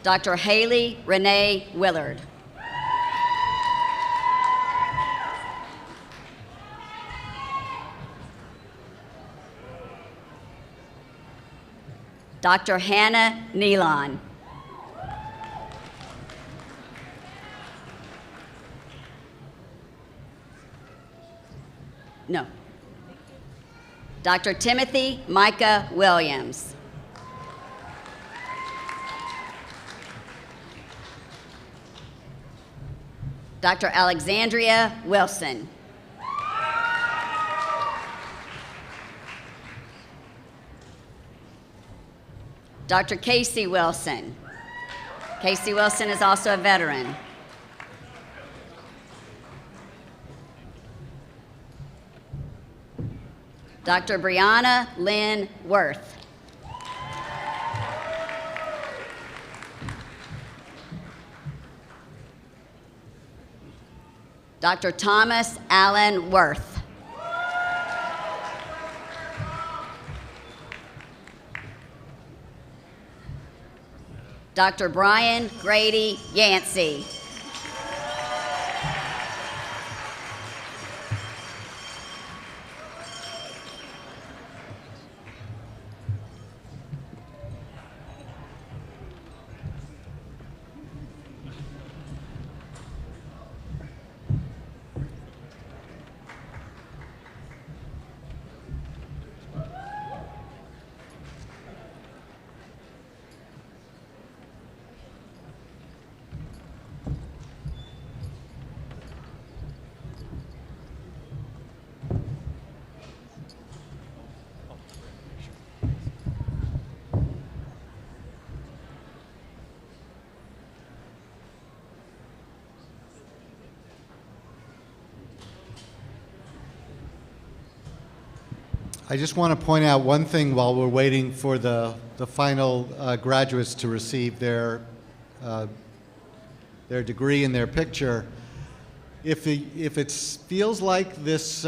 Dr. Haley Renee Willard. Dr. Hannah Nealon. No. Dr. Timothy Micah Williams. Dr. Alexandria Wilson. Dr. Casey Wilson. Casey Wilson is also a veteran. Dr. Brianna Lynn Worth. Dr. Thomas Allen Worth. Dr. Brian Grady Yancey. I just want to point out one thing while we're waiting for the final graduates to receive their degree and their picture. If it feels like this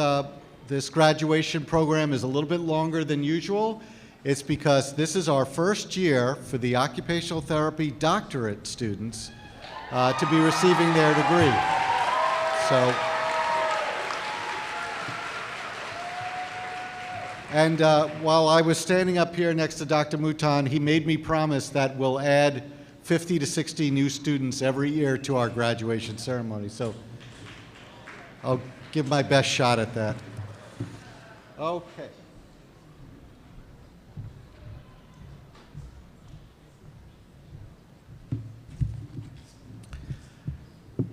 graduation program is a little bit longer than usual, it's because this is our first year for the occupational therapy doctorate students to be receiving their degree. So. And while I was standing up here next to Dr. Mouton, he made me promise that we'll add 50 to 60 new students every year to our graduation ceremony. So I'll give my best shot at that. Okay.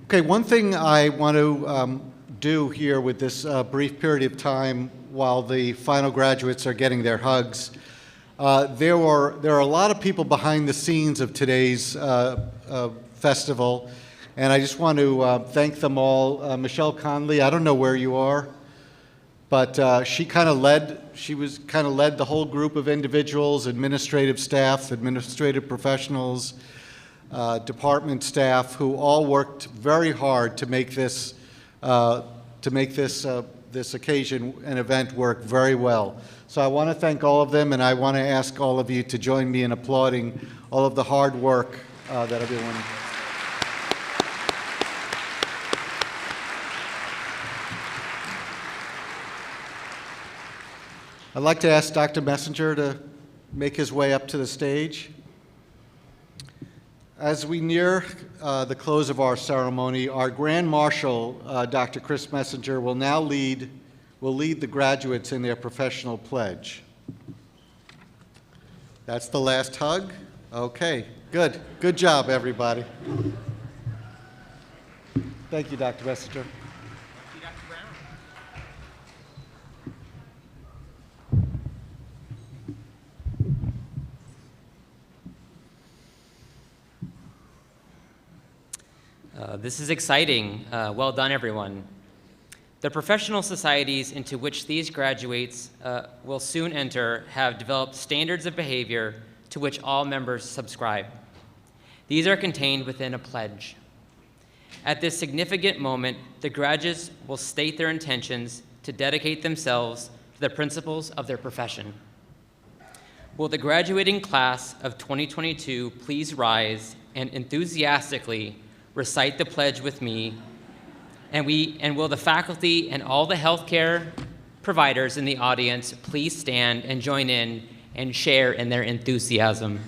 Okay, one thing I want to do here with this brief period of time while the final graduates are getting their hugs. There are a lot of people behind the scenes of today's festival, and I just want to thank them all. Michelle Conley, I don't know where you are, but she kind of led the whole group of individuals, administrative staff, administrative professionals, department staff who all worked very hard to make this this occasion and event work very well. So I want to thank all of them, and I want to ask all of you to join me in applauding all of the hard work that everyone. I'd like to ask Dr. Messenger to make his way up to the stage. As we near the close of our ceremony, our Grand Marshal, Dr. Chris Messenger, will now lead the graduates in their professional pledge. That's the last hug? Okay, good. Good job, everybody. Thank you, Dr. Messenger. This is exciting. Well done, everyone. The professional societies into which these graduates will soon enter have developed standards of behavior to which all members subscribe. These are contained within a pledge. At this significant moment, the graduates will state their intentions to dedicate themselves to the principles of their profession. Will the graduating class of 2022 please rise and enthusiastically recite the pledge with me, and will the faculty and all the healthcare providers in the audience please stand and join in and share in their enthusiasm.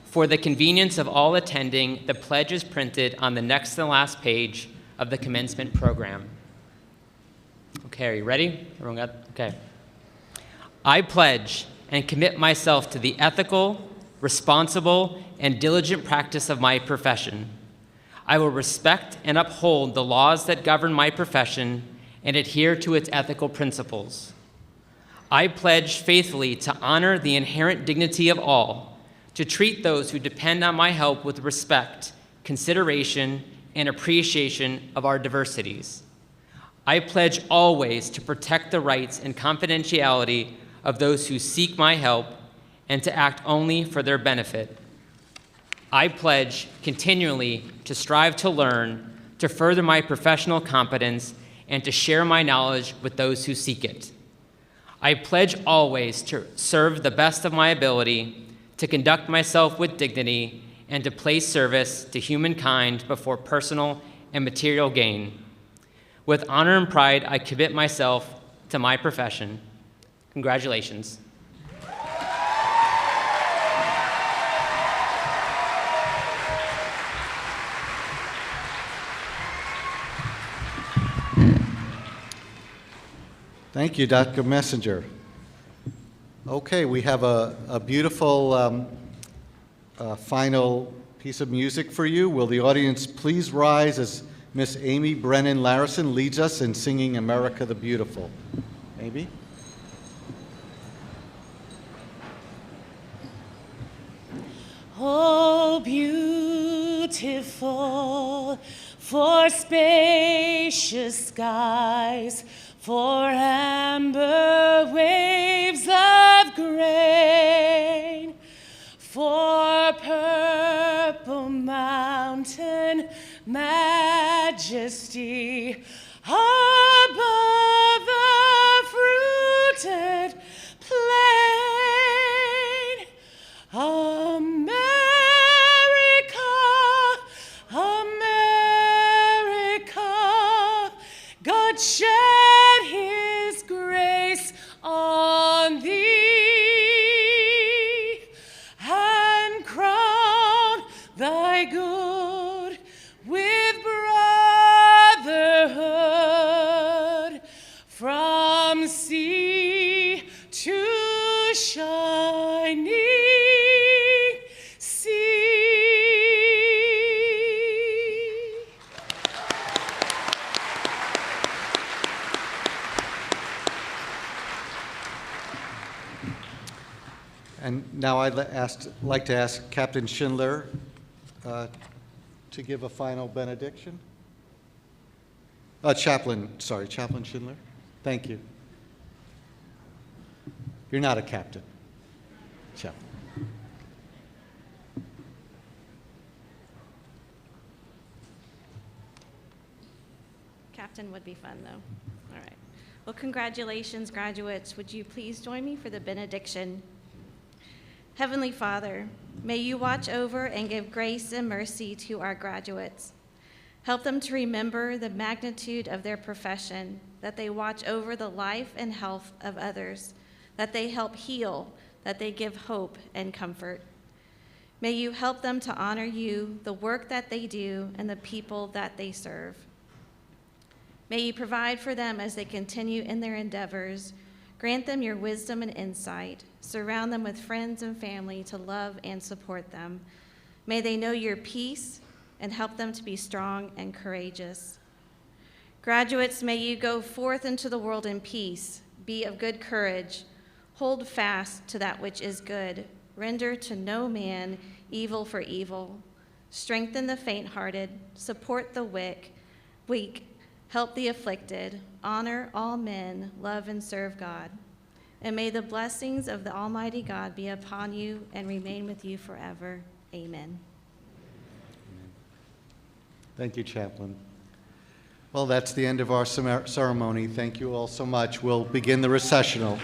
For the convenience of all attending, the pledge is printed on the next to last page of the commencement program. Okay, are you ready? Everyone got, okay. I pledge and commit myself to the ethical, responsible, and diligent practice of my profession. I will respect and uphold the laws that govern my profession and adhere to its ethical principles. I pledge faithfully to honor the inherent dignity of all, to treat those who depend on my help with respect, consideration, and appreciation of our diversities. I pledge always to protect the rights and confidentiality of those who seek my help and to act only for their benefit. I pledge continually to strive to learn, to further my professional competence, and to share my knowledge with those who seek it. I pledge always to serve the best of my ability, to conduct myself with dignity, and to place service to humankind before personal and material gain. With honor and pride, I commit myself to my profession. Congratulations. Thank you, Dr. Messenger. Okay, we have a beautiful final piece of music for you. Will the audience please rise as Miss Amy Brennan Larison leads us in singing America the Beautiful. Amy? Oh, beautiful for spacious skies, for amber waves of grain, for purple mountain majesty above the fruited plain. America, America, God shed his grace on thee and crown thy good with brotherhood from sea to shining sea. And now I'd like to ask Captain Schindler to give a final benediction. Chaplain Schindler. Thank you. You're not a captain. Chaplain. captain would be fun, though. All right. Well, congratulations, graduates. Would you please join me for the benediction? Heavenly Father, may you watch over and give grace and mercy to our graduates. Help them to remember the magnitude of their profession, that they watch over the life and health of others, that they help heal, that they give hope and comfort. May you help them to honor you, the work that they do, and the people that they serve. May you provide for them as they continue in their endeavors. Grant them your wisdom and insight. Surround them with friends and family to love and support them. May they know your peace and help them to be strong and courageous. Graduates, may you go forth into the world in peace. Be of good courage. Hold fast to that which is good. Render to no man evil for evil. Strengthen the faint-hearted. Support the weak. Help the afflicted. Honor all men. Love and serve God. And may the blessings of the Almighty God be upon you and remain with you forever. Amen. Thank you, Chaplain. Well, that's the end of our ceremony. Thank you all so much. We'll begin the recessional.